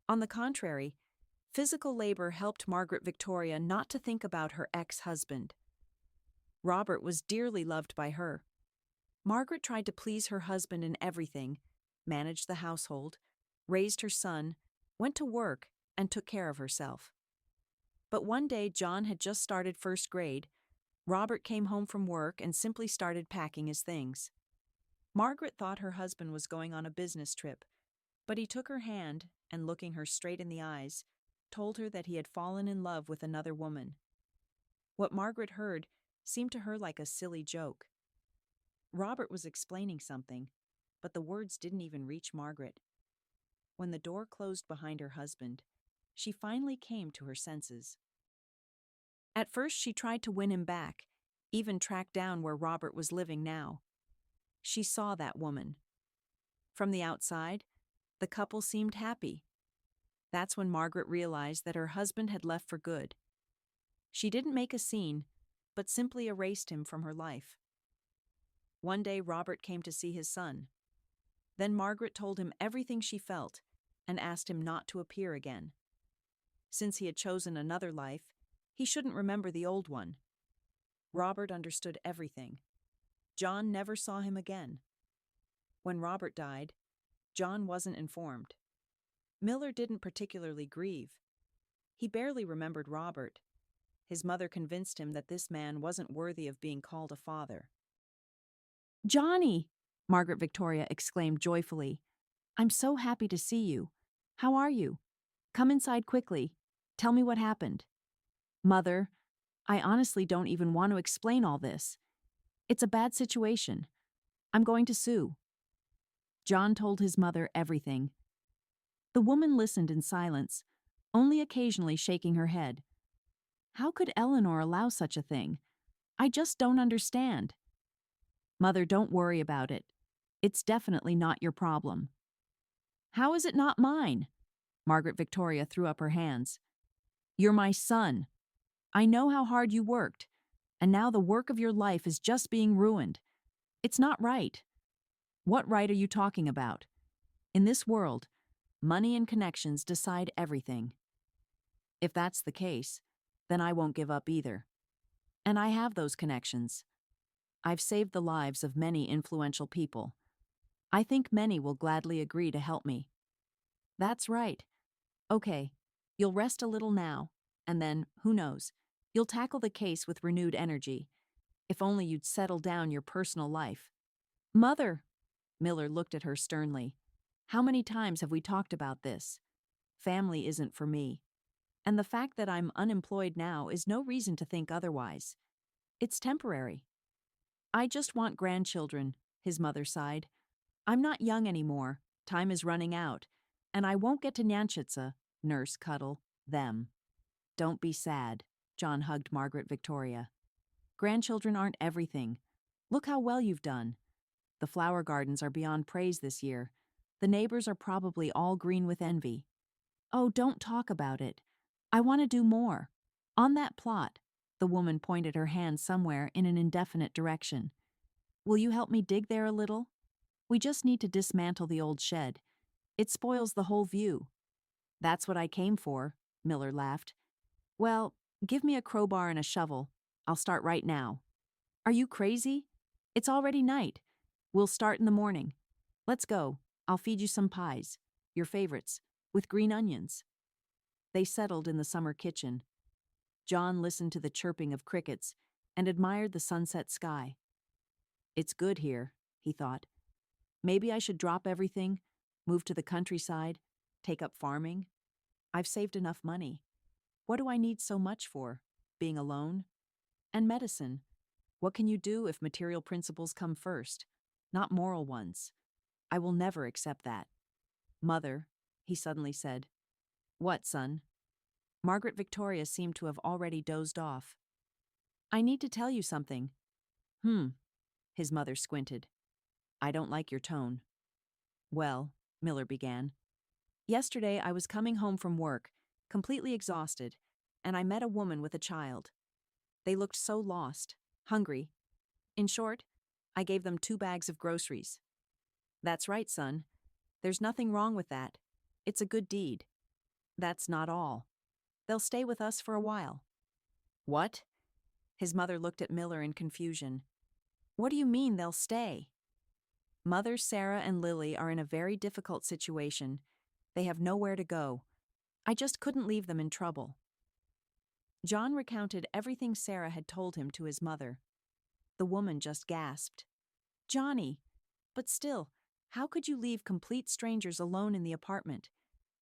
[SPEAKER 1] On the contrary, physical labor helped Margaret Victoria not to think about her ex-husband. Robert was dearly loved by her. Margaret tried to please her husband in everything, managed the household, raised her son, went to work, and took care of herself. But one day John had just started first grade. Robert came home from work and simply started packing his things. Margaret thought her husband was going on a business trip, but he took her hand and, looking her straight in the eyes, told her that he had fallen in love with another woman. What Margaret heard seemed to her like a silly joke. Robert was explaining something, but the words didn't even reach Margaret. When the door closed behind her husband, she finally came to her senses. At first, she tried to win him back, even track down where Robert was living now. She saw that woman. From the outside, the couple seemed happy. That's when Margaret realized that her husband had left for good. She didn't make a scene, but simply erased him from her life. One day, Robert came to see his son. Then Margaret told him everything she felt and asked him not to appear again. Since he had chosen another life, he shouldn't remember the old one. Robert understood everything. John never saw him again. When Robert died, John wasn't informed. Miller didn't particularly grieve. He barely remembered Robert. His mother convinced him that this man wasn't worthy of being called a father.
[SPEAKER 2] Johnny! Margaret Victoria exclaimed joyfully. I'm so happy to see you. How are you? Come inside quickly. Tell me what happened. Mother, I honestly don't even want to explain all this. It's a bad situation. I'm going to sue. John told his mother everything. The woman listened in silence, only occasionally shaking her head. How could Eleanor allow such a thing? I just don't understand. Mother, don't worry about it. It's definitely not your problem. How is it not mine? Margaret Victoria threw up her hands. You're my son. I know how hard you worked, and now the work of your life is just being ruined. It's not right. What right are you talking about? In this world, money and connections decide everything. If that's the case, then I won't give up either. And I have those connections. I've saved the lives of many influential people. I think many will gladly agree to help me. That's right. Okay, you'll rest a little now, and then, who knows, you'll tackle the case with renewed energy. If only you'd settle down your personal life. Mother! Miller looked at her sternly. How many times have we talked about this? Family isn't for me. And the fact that I'm unemployed now is no reason to think otherwise. It's temporary. I just want grandchildren, his mother sighed. I'm not young anymore. Time is running out. And I won't get to Nyanchitsa, nurse cuddle, them. Don't be sad, John hugged Margaret Victoria. Grandchildren aren't everything. Look how well you've done. The flower gardens are beyond praise this year. The neighbors are probably all green with envy. Oh, don't talk about it. I want to do more. On that plot, the woman pointed her hand somewhere in an indefinite direction. Will you help me dig there a little? We just need to dismantle the old shed. It spoils the whole view. That's what I came for, Miller laughed. Well, give me a crowbar and a shovel. I'll start right now. Are you crazy? It's already night. We'll start in the morning. Let's go. I'll feed you some pies, your favorites, with green onions. They settled in the summer kitchen. John listened to the chirping of crickets and admired the sunset sky. It's good here, he thought. Maybe I should drop everything, move to the countryside, take up farming. I've saved enough money. What do I need so much for? Being alone? And medicine. What can you do if material principles come first, not moral ones? I will never accept that. Mother, he suddenly said. What, son? Margaret Victoria seemed to have already dozed off. I need to tell you something. His mother squinted. I don't like your tone. Well, Miller began. Yesterday I was coming home from work, completely exhausted, and I met a woman with a child. They looked so lost, hungry. In short, I gave them 2 bags of groceries. That's right, son. There's nothing wrong with that. It's a good deed. That's not all. They'll stay with us for a while. What?
[SPEAKER 1] His mother looked at Miller in confusion. What do you mean they'll stay? Mothers Sarah and Lily are in a very difficult situation. They have nowhere to go. I just couldn't leave them in trouble. John recounted everything Sarah had told him to his mother. The woman just gasped. Johnny, but still, how could you leave complete strangers alone in the apartment?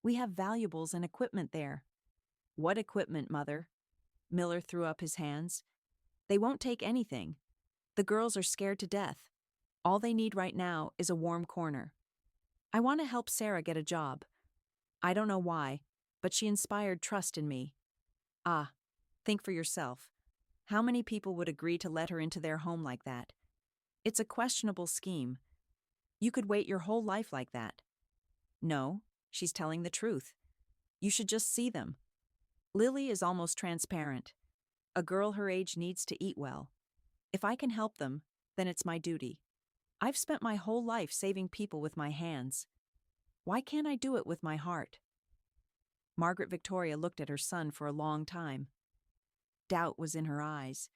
[SPEAKER 1] We have valuables and equipment there. What equipment, Mother? Miller threw up his hands. They won't take anything. The girls are scared to death. All they need right now is a warm corner. I want to help Sarah get a job. I don't know why, but she inspired trust in me. Ah, think for yourself. How many people would agree to let her into their home like that? It's a questionable scheme. You could wait your whole life like that. No, she's telling the truth. You should just see them. Lily is almost transparent. A girl her age needs to eat well. If I can help them, then it's my duty. I've spent my whole life saving people with my hands. Why can't I do it with my heart? Margaret Victoria looked at her son for a long time. Doubt was in her eyes,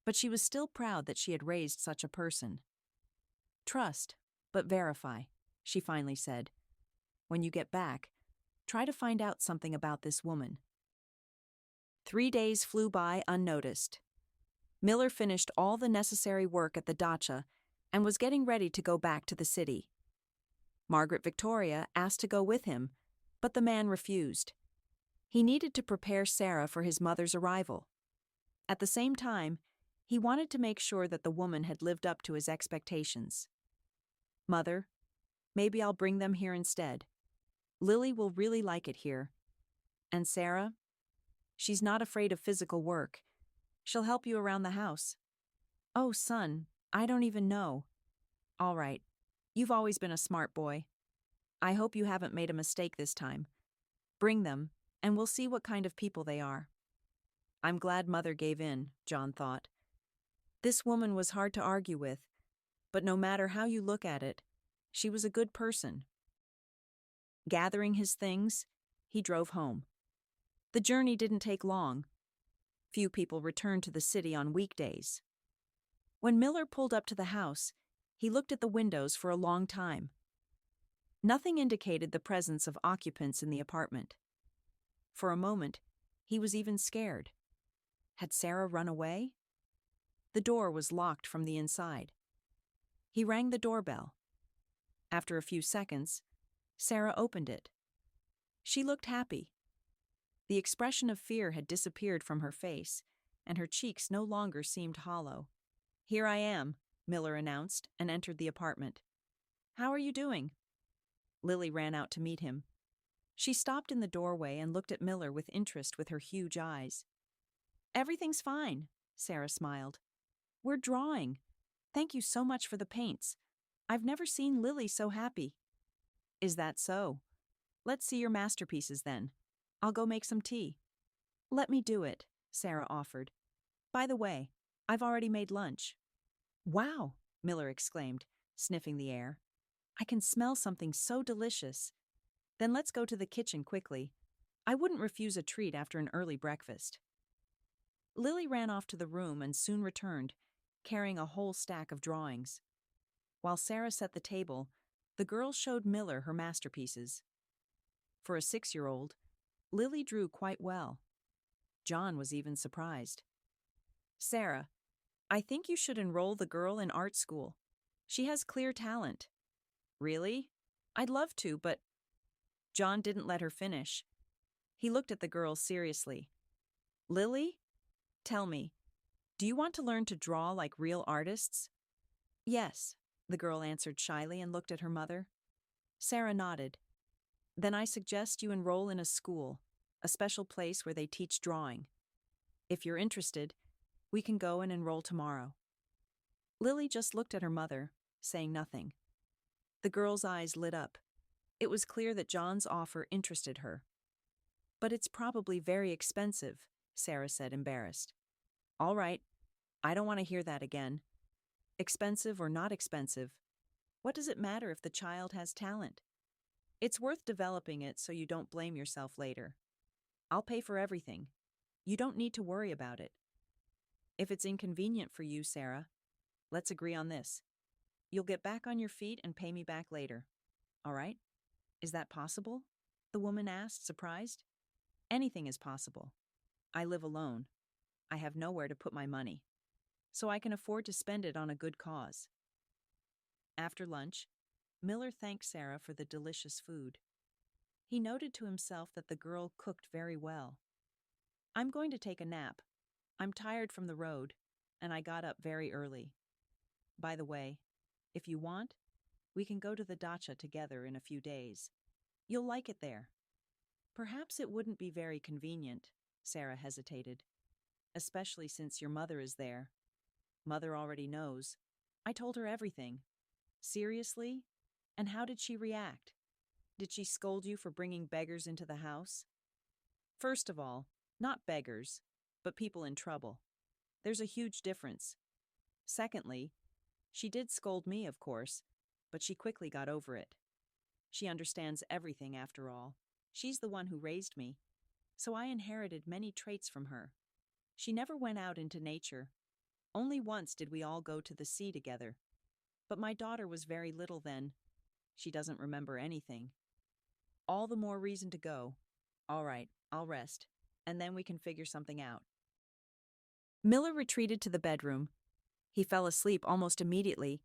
[SPEAKER 1] but she was still proud that she had raised such a person. Trust, but verify, she finally said. When you get back, try to find out something about this woman. 3 days flew by unnoticed. Miller finished all the necessary work at the dacha and was getting ready to go back to the city. Margaret Victoria asked to go with him, but the man refused. He needed to prepare Sarah for his mother's arrival. At the same time, he wanted to make sure that the woman had lived up to his expectations. Mother, maybe I'll bring them here instead. Lily will really like it here. And Sarah? She's not afraid of physical work. She'll help you around the house. Oh, son, I don't even know. All right, you've always been a smart boy. I hope you haven't made a mistake this time. Bring them, and we'll see what kind of people they are. I'm glad Mother gave in, John thought. This woman was hard to argue with, but no matter how you look at it, she was a good person. Gathering his things, he drove home. The journey didn't take long. Few people returned to the city on weekdays. When Miller pulled up to the house, he looked at the windows for a long time. Nothing indicated the presence of occupants in the apartment. For a moment, he was even scared. Had Sarah run away? The door was locked from the inside. He rang the doorbell. After a few seconds, Sarah opened it. She looked happy. The expression of fear had disappeared from her face, and her cheeks no longer seemed hollow. Here I am, Miller announced, and entered the apartment. How are you doing? Lily ran out to meet him. She stopped in the doorway and looked at Miller with interest with her huge eyes. Everything's fine, Sarah smiled. We're drawing. Thank you so much for the paints. I've never seen Lily so happy. Is that so? Let's see your masterpieces then. I'll go make some tea. Let me do it, Sarah offered. By the way, I've already made lunch. Wow, Miller exclaimed, sniffing the air. I can smell something so delicious. Then let's go to the kitchen quickly. I wouldn't refuse a treat after an early breakfast. Lily ran off to the room and soon returned, carrying a whole stack of drawings. While Sarah set the table, the girl showed Miller her masterpieces. For a 6-year-old, Lily drew quite well. John was even surprised. Sarah, I think you should enroll the girl in art school. She has clear talent. Really? I'd love to, but... John didn't let her finish. He looked at the girl seriously. Lily? Tell me, do you want to learn to draw like real artists? Yes, the girl answered shyly and looked at her mother. Sarah nodded. Then I suggest you enroll in a school, a special place where they teach drawing. If you're interested, we can go and enroll tomorrow. Lily just looked at her mother, saying nothing. The girl's eyes lit up. It was clear that John's offer interested her. But it's probably very expensive, Sarah said, embarrassed. All right, I don't want to hear that again. Expensive or not expensive, what does it matter if the child has talent? It's worth developing it so you don't blame yourself later. I'll pay for everything. You don't need to worry about it. If it's inconvenient for you, Sarah, let's agree on this. You'll get back on your feet and pay me back later. All right? Is that possible? The woman asked, surprised. Anything is possible. I live alone. I have nowhere to put my money, so I can afford to spend it on a good cause. After lunch, Miller thanked Sarah for the delicious food. He noted to himself that the girl cooked very well. I'm going to take a nap. I'm tired from the road, and I got up very early. By the way, if you want, we can go to the dacha together in a few days. You'll like it there. Perhaps it wouldn't be very convenient, Sarah hesitated, especially since your mother is there. Mother already knows. I told her everything. Seriously? And how did she react? Did she scold you for bringing beggars into the house? First of all, not beggars, but people in trouble. There's a huge difference. Secondly, she did scold me, of course, but she quickly got over it. She understands everything after all. She's the one who raised me, so I inherited many traits from her. She never went out into nature. Only once did we all go to the sea together. But my daughter was very little then. She doesn't remember anything. All the more reason to go. All right, I'll rest, and then we can figure something out. Miller retreated to the bedroom. He fell asleep almost immediately.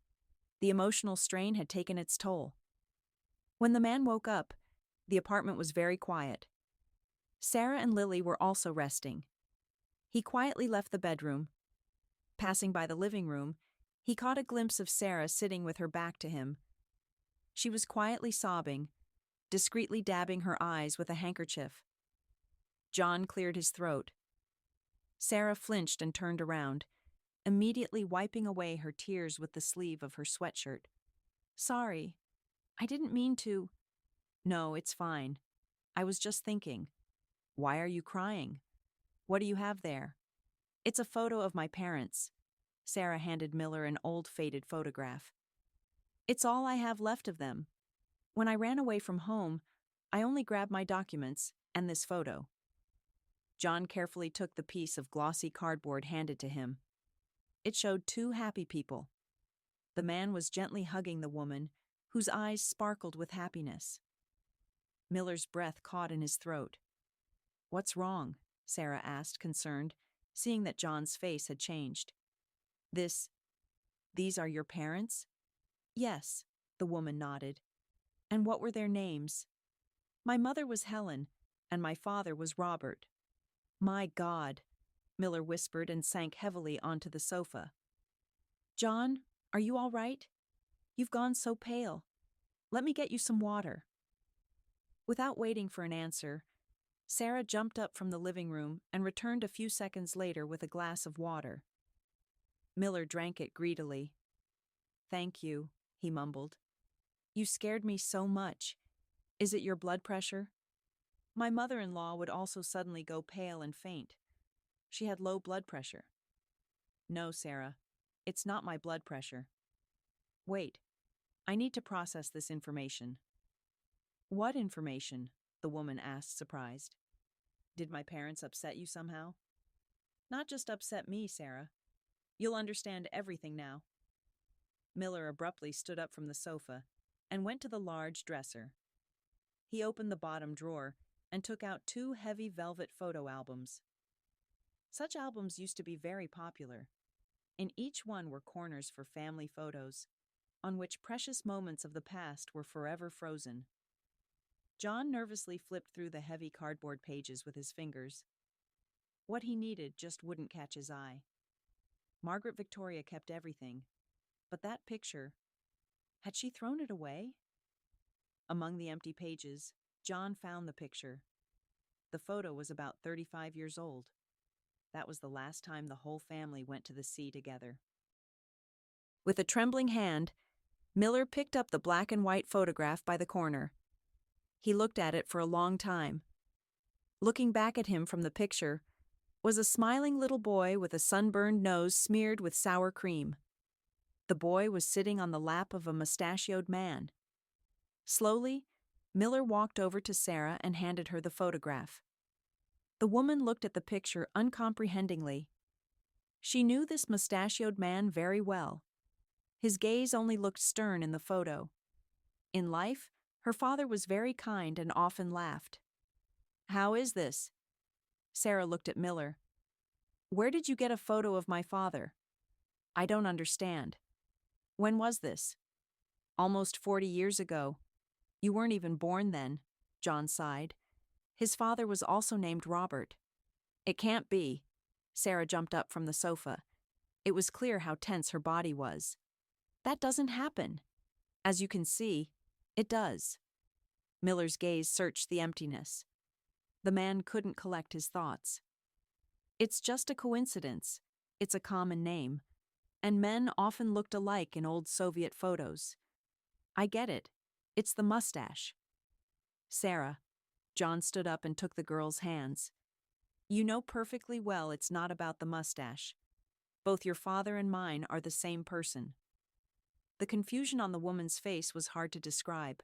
[SPEAKER 1] The emotional strain had taken its toll. When the man woke up, the apartment was very quiet. Sarah and Lily were also resting. He quietly left the bedroom. Passing by the living room, he caught a glimpse of Sarah sitting with her back to him. She was quietly sobbing, discreetly dabbing her eyes with a handkerchief. John cleared his throat. Sarah flinched and turned around, immediately wiping away her tears with the sleeve of her sweatshirt. Sorry, I didn't mean to. No, it's fine. I was just thinking. Why are you crying? What do you have there? It's a photo of my parents. Sarah handed Miller an old faded photograph. It's all I have left of them. When I ran away from home, I only grabbed my documents and this photo. John carefully took the piece of glossy cardboard handed to him. It showed two happy people. The man was gently hugging the woman, whose eyes sparkled with happiness. Miller's breath caught in his throat. What's wrong? Sarah asked, concerned, seeing that John's face had changed. These are your parents? Yes, the woman nodded. And what were their names? My mother was Helen, and my father was Robert. My God, Miller whispered and sank heavily onto the sofa. John, are you all right? You've gone so pale. Let me get you some water. Without waiting for an answer, Sarah jumped up from the living room and returned a few seconds later with a glass of water. Miller drank it greedily. Thank you, he mumbled. You scared me so much. Is it your blood pressure? My mother-in-law would also suddenly go pale and faint. She had low blood pressure. No, Sarah, it's not my blood pressure. Wait, I need to process this information. What information? The woman asked, surprised. Did my parents upset you somehow? Not just upset me, Sarah. You'll understand everything now. Miller abruptly stood up from the sofa and went to the large dresser. He opened the bottom drawer and took out two heavy velvet photo albums. Such albums used to be very popular. In each one were corners for family photos, on which precious moments of the past were forever frozen. John nervously flipped through the heavy cardboard pages with his fingers. What he needed just wouldn't catch his eye. Margaret Victoria kept everything, but that picture, had she thrown it away? Among the empty pages, John found the picture. The photo was about 35 years old. That was the last time the whole family went to the sea together. With a trembling hand, Miller picked up the black and white photograph by the corner. He looked at it for a long time. Looking back at him from the picture was a smiling little boy with a sunburned nose smeared with sour cream. The boy was sitting on the lap of a mustachioed man. Slowly, Miller walked over to Sarah and handed her the photograph. The woman looked at the picture uncomprehendingly. She knew this mustachioed man very well. His gaze only looked stern in the photo. In life, her father was very kind and often laughed. "How is this?" Sarah looked at Miller. "Where did you get a photo of my father?" "I don't understand." "When was this?" "Almost 40 years ago. You weren't even born then," John sighed. "His father was also named Robert." "It can't be." Sarah jumped up from the sofa. It was clear how tense her body was. "That doesn't happen." "As you can see, it does." Miller's gaze searched the emptiness. The man couldn't collect his thoughts. "It's just a coincidence. It's a common name. And men often looked alike in old Soviet photos. I get it. It's the mustache." "Sarah." John stood up and took the girl's hands. "You know perfectly well it's not about the mustache. Both your father and mine are the same person." The confusion on the woman's face was hard to describe.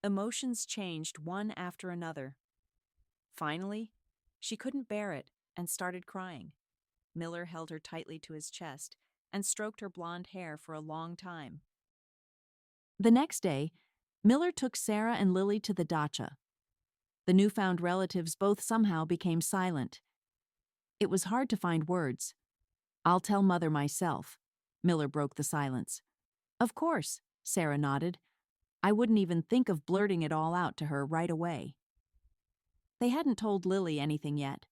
[SPEAKER 1] Emotions changed one after another. Finally, she couldn't bear it and started crying. Miller held her tightly to his chest and stroked her blonde hair for a long time.
[SPEAKER 2] The next day, Miller took Sarah and Lily to the dacha. The newfound relatives both somehow became silent. It was hard to find words. "I'll tell Mother myself," Miller broke the silence. "Of course," Sarah nodded. "I wouldn't even think of blurting it all out to her right away." They hadn't told Lily anything yet.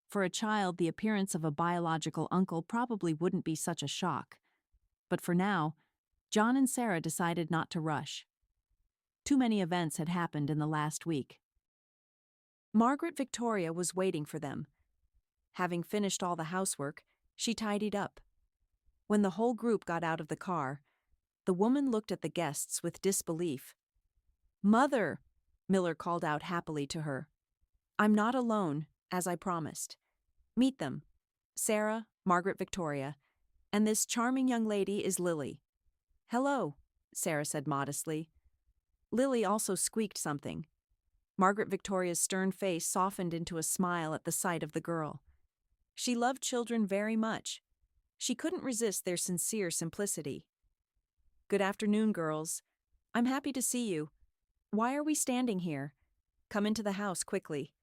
[SPEAKER 2] For a child, the appearance of a biological uncle probably wouldn't be such a shock. But for now, John and Sarah decided not to rush. Too many events had happened in the last week.
[SPEAKER 1] Margaret Victoria was waiting for them. Having finished all the housework, she tidied up. When the whole group got out of the car, the woman looked at the guests with disbelief. "Mother," Miller called out happily to her. "I'm not alone, as I promised. Meet them. Sarah, Margaret Victoria, and this charming young lady is Lily." "Hello," Sarah said modestly. Lily also squeaked something. Margaret Victoria's stern face softened into a smile at the sight of the girl. She loved children very much. She couldn't resist their sincere simplicity. "Good afternoon, girls. I'm happy to see you. Why are we standing here? Come into the house quickly.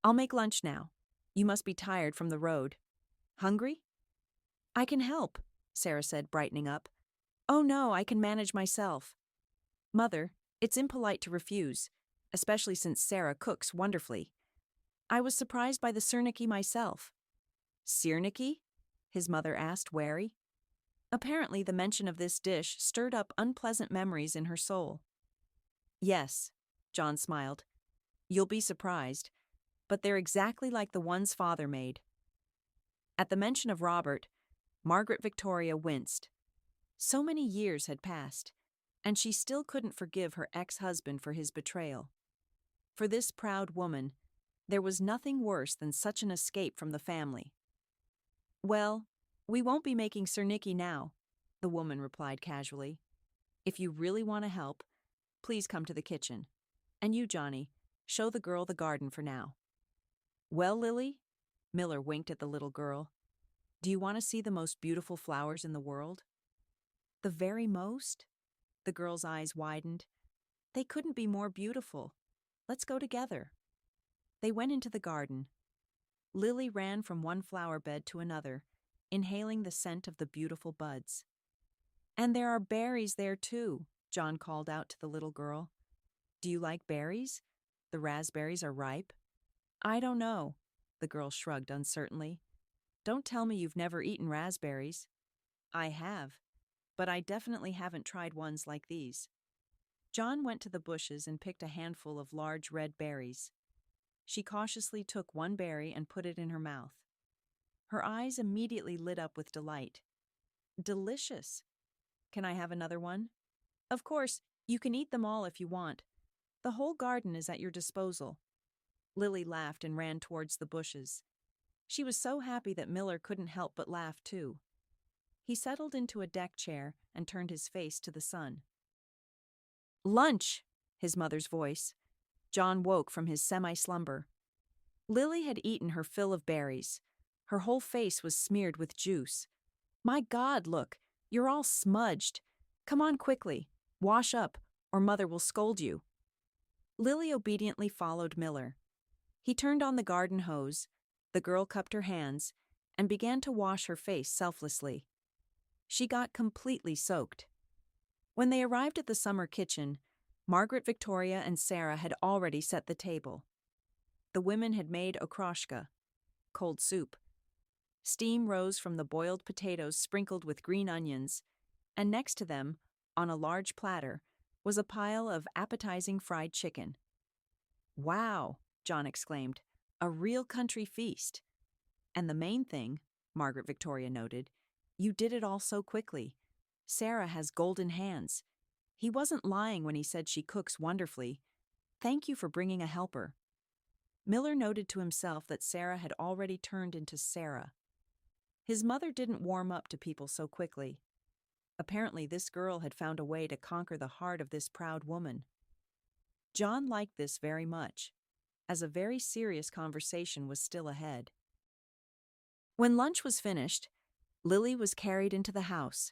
[SPEAKER 1] I'll make lunch now. You must be tired from the road. Hungry?" "I can help," Sarah said, brightening up. "Oh no, I can manage myself." "Mother, it's impolite to refuse, especially since Sarah cooks wonderfully. I was surprised by the sirniki myself." "Sirniki?" his mother asked, wary. Apparently the mention of this dish stirred up unpleasant memories in her soul. "Yes," John smiled. "You'll be surprised, but they're exactly like the ones Father made." At the mention of Robert, Margaret Victoria winced. So many years had passed, and she still couldn't forgive her ex-husband for his betrayal. For this proud woman, there was nothing worse than such an escape from the family. "Well, we won't be making sirniki now," the woman replied casually. "If you really want to help, please come to the kitchen. And you, Johnny, show the girl the garden for now." "Well, Lily?" Miller winked at the little girl. "Do you want to see the most beautiful flowers in the world?" "The very most?" The girl's eyes widened. "They couldn't be more beautiful. Let's go together." They went into the garden. Lily ran from one flower bed to another, inhaling the scent of the beautiful buds. "And there are berries there too," John called out to the little girl. "Do you like berries? The raspberries are ripe." "I don't know," the girl shrugged uncertainly. "Don't tell me you've never eaten raspberries." "I have, but I definitely haven't tried ones like these." John went to the bushes and picked a handful of large red berries. She cautiously took one berry and put it in her mouth. Her eyes immediately lit up with delight. "Delicious. Can I have another one?" "Of course, you can eat them all if you want. The whole garden is at your disposal." Lily laughed and ran towards the bushes. She was so happy that Miller couldn't help but laugh too. He settled into a deck chair and turned his face to the sun. "Lunch!" his mother's voice. John woke from his semi-slumber. Lily had eaten her fill of berries. Her whole face was smeared with juice. My God, look, you're all smudged. Come on quickly, wash up, or Mother will scold you. Lily obediently followed Miller. He turned on the garden hose, the girl cupped her hands, and began to wash her face selflessly. She got completely soaked. When they arrived at the summer kitchen, Margaret, Victoria, and Sarah had already set the table. The women had made okroshka, cold soup. Steam rose from the boiled potatoes sprinkled with green onions, and next to them, on a large platter, was a pile of appetizing fried chicken. Wow, John exclaimed, a real country feast. And the main thing, Margaret Victoria noted, you did it all so quickly. Sarah has golden hands. He wasn't lying when he said she cooks wonderfully. Thank you for bringing a helper. Miller noted to himself that Sarah had already turned into Sarah. His mother didn't warm up to people so quickly. Apparently, this girl had found a way to conquer the heart of this proud woman. John liked this very much, as a very serious conversation was still ahead. When lunch was finished, Lily was carried into the house.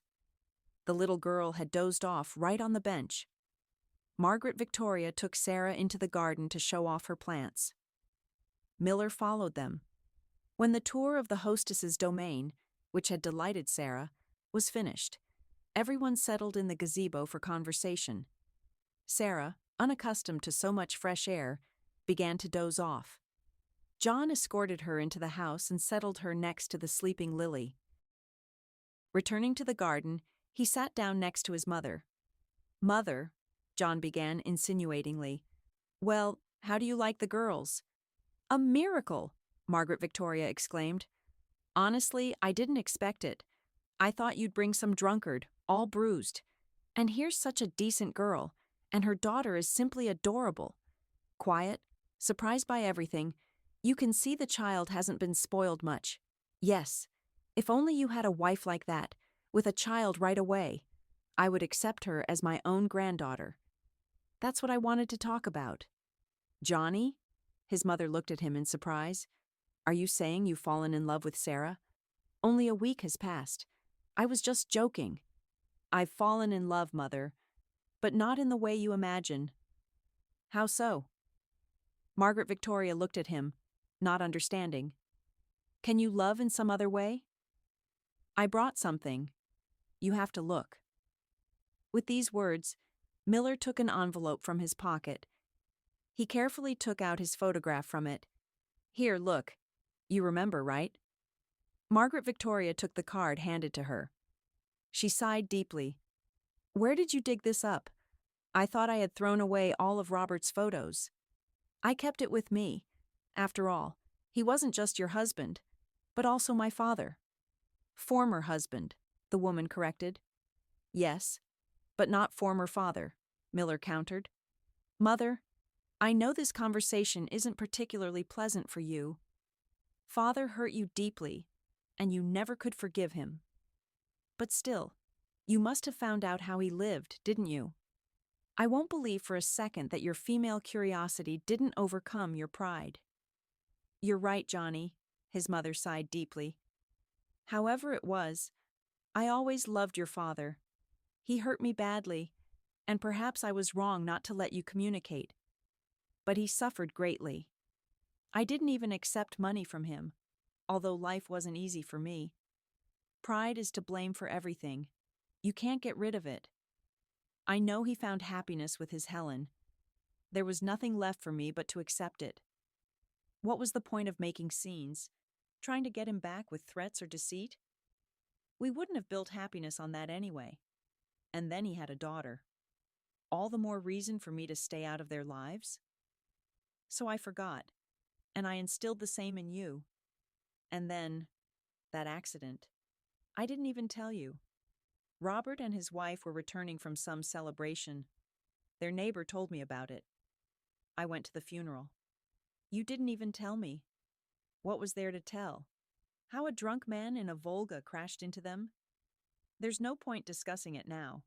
[SPEAKER 1] The little girl had dozed off right on the bench. Margaret Victoria took Sarah into the garden to show off her plants. Miller followed them. When the tour of the hostess's domain, which had delighted Sarah, was finished, everyone settled in the gazebo for conversation. Sarah, unaccustomed to so much fresh air, began to doze off. John escorted her into the house and settled her next to the sleeping Lily. Returning to the garden, he sat down next to his mother. Mother, John began insinuatingly, well, how do you like the girls? A miracle, Margaret Victoria exclaimed. Honestly, I didn't expect it. I thought you'd bring some drunkard, all bruised. And here's such a decent girl, and her daughter is simply adorable. Quiet, surprised by everything, you can see the child hasn't been spoiled much. Yes, if only you had a wife like that, with a child right away, I would accept her as my own granddaughter. That's what I wanted to talk about. Johnny? His mother looked at him in surprise. Are you saying you've fallen in love with Sarah? Only a week has passed. I was just joking. I've fallen in love, Mother, but not in the way you imagine. How so? Margaret Victoria looked at him, not understanding. Can you love in some other way? I brought something. You have to look. With these words, Miller took an envelope from his pocket. He carefully took out his photograph from it. Here, look. You remember, right? Margaret Victoria took the card handed to her. She sighed deeply. Where did you dig this up? I thought I had thrown away all of Robert's photos. I kept it with me. After all, he wasn't just your husband, but also my father. Former husband, the woman corrected. Yes, but not former father, Miller countered. Mother, I know this conversation isn't particularly pleasant for you. Father hurt you deeply, and you never could forgive him. But still, you must have found out how he lived, didn't you? I won't believe for a second that your female curiosity didn't overcome your pride. You're right, Johnny, his mother sighed deeply. However it was, I always loved your father. He hurt me badly, and perhaps I was wrong not to let you communicate. But he suffered greatly. I didn't even accept money from him, although life wasn't easy for me. Pride is to blame for everything. You can't get rid of it. I know he found happiness with his Helen. There was nothing left for me but to accept it. What was the point of making scenes, trying to get him back with threats or deceit? We wouldn't have built happiness on that anyway. And then he had a daughter. All the more reason for me to stay out of their lives? So I forgot, and I instilled the same in you. And then, that accident. I didn't even tell you. Robert and his wife were returning from some celebration. Their neighbor told me about it. I went to the funeral. You didn't even tell me. What was there to tell? How a drunk man in a Volga crashed into them? There's no point discussing it now.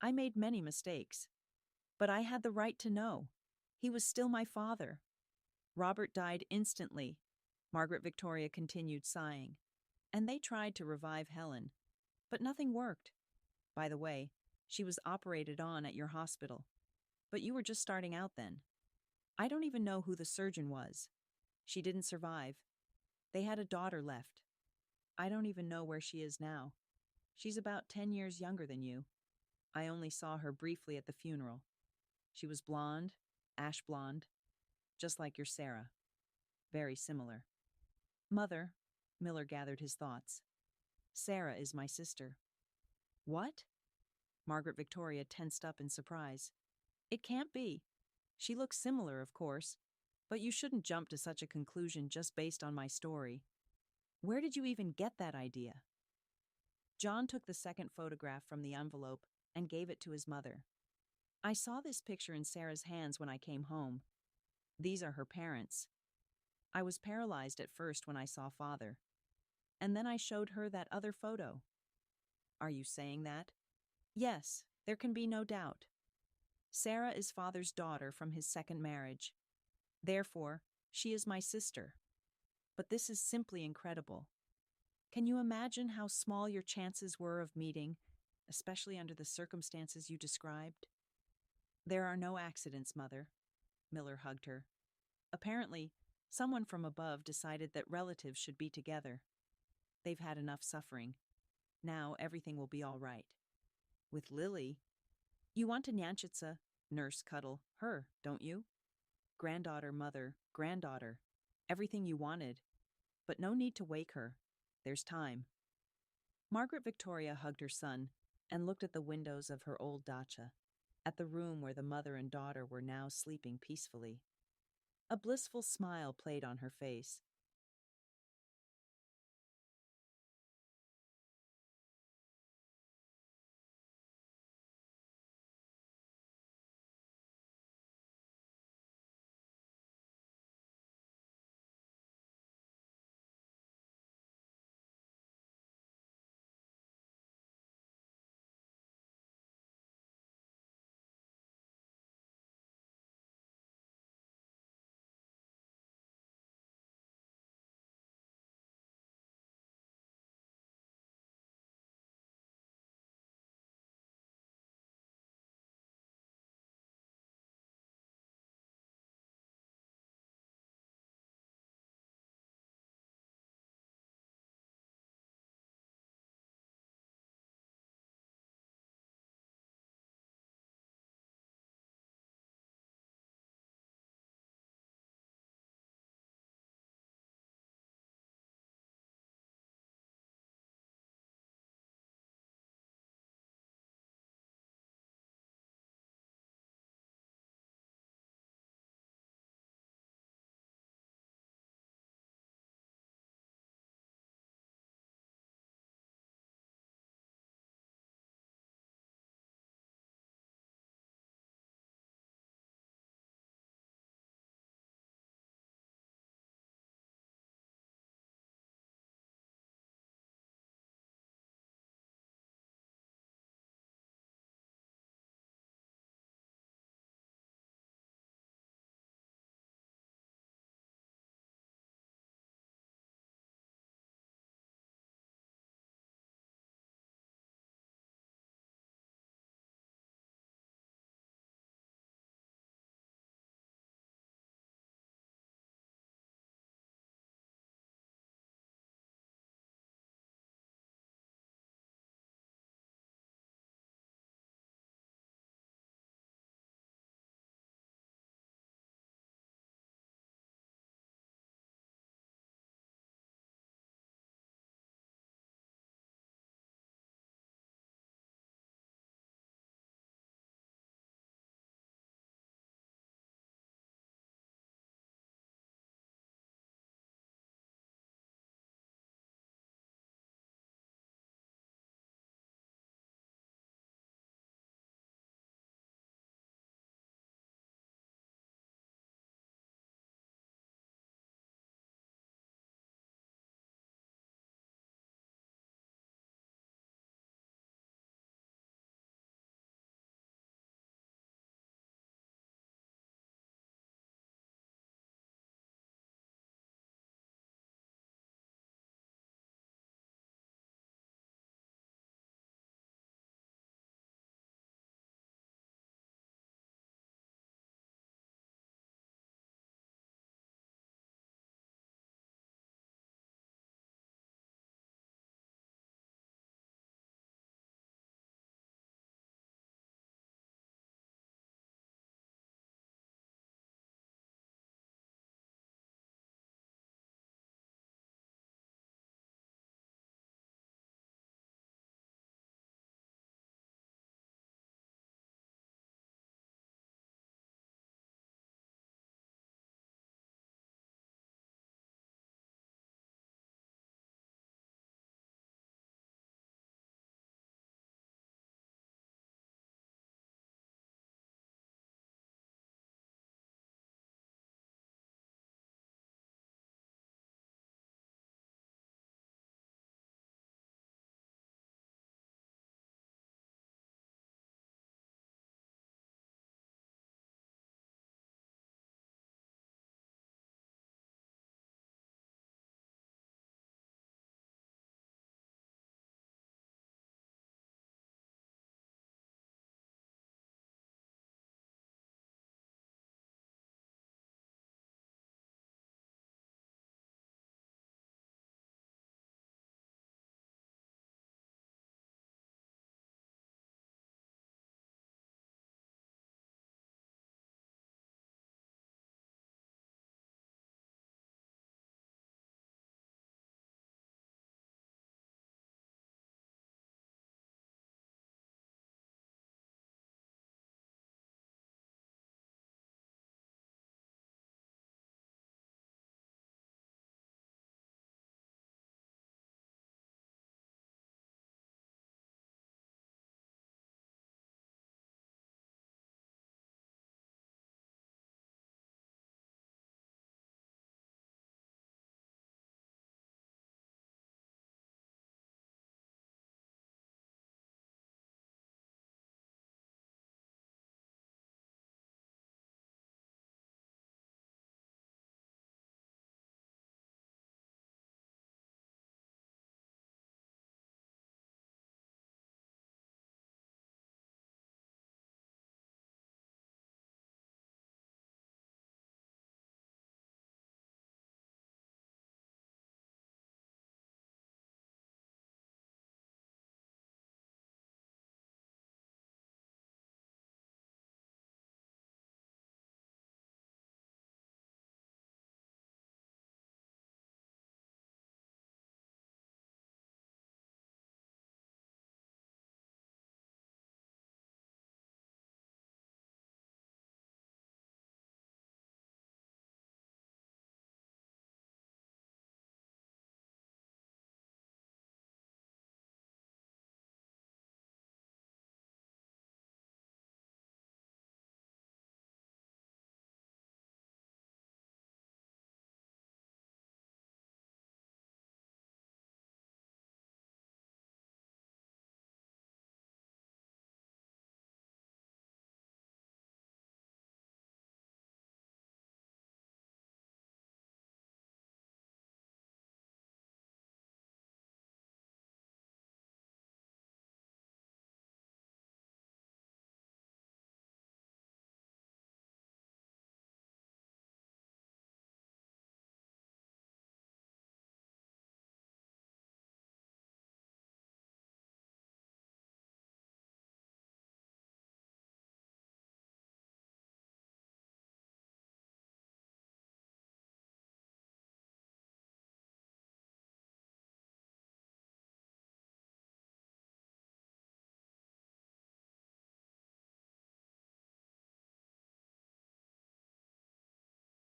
[SPEAKER 1] I made many mistakes. But I had the right to know. He was still my father. Robert died instantly. Margaret Victoria continued sighing. And they tried to revive Helen, but nothing worked. By the way, she was operated on at your hospital, but you were just starting out then. I don't even know who the surgeon was. She didn't survive. They had a daughter left. I don't even know where she is now. She's about 10 years younger than you. I only saw her briefly at the funeral. She was blonde, ash blonde, just like your Sarah. Very similar. Mother, Miller gathered his thoughts. Sarah is my sister. What? Margaret Victoria tensed up in surprise. It can't be. She looks similar, of course, but you shouldn't jump to such a conclusion just based on my story. Where did you even get that idea? John took the second photograph from the envelope and gave it to his mother. I saw this picture in Sarah's hands when I came home. These are her parents. I was paralyzed at first when I saw Father, and then I showed her that other photo. Are you saying that? Yes, there can be no doubt. Sarah is Father's daughter from his second marriage. Therefore, she is my sister. But this is simply incredible. Can you imagine how small your chances were of meeting, especially under the circumstances you described? There are no accidents, Mother. Miller hugged her. Apparently, someone from above decided that relatives should be together. They've had enough suffering. Now everything will be all right. With Lily, you want to Nyanchitsa, nurse cuddle her, don't you? Granddaughter, mother, granddaughter. Everything you wanted. But no need to wake her. There's time. Margaret Victoria hugged her son and looked at the windows of her old dacha, at the room where the mother and daughter were now sleeping peacefully. A blissful smile played on her face,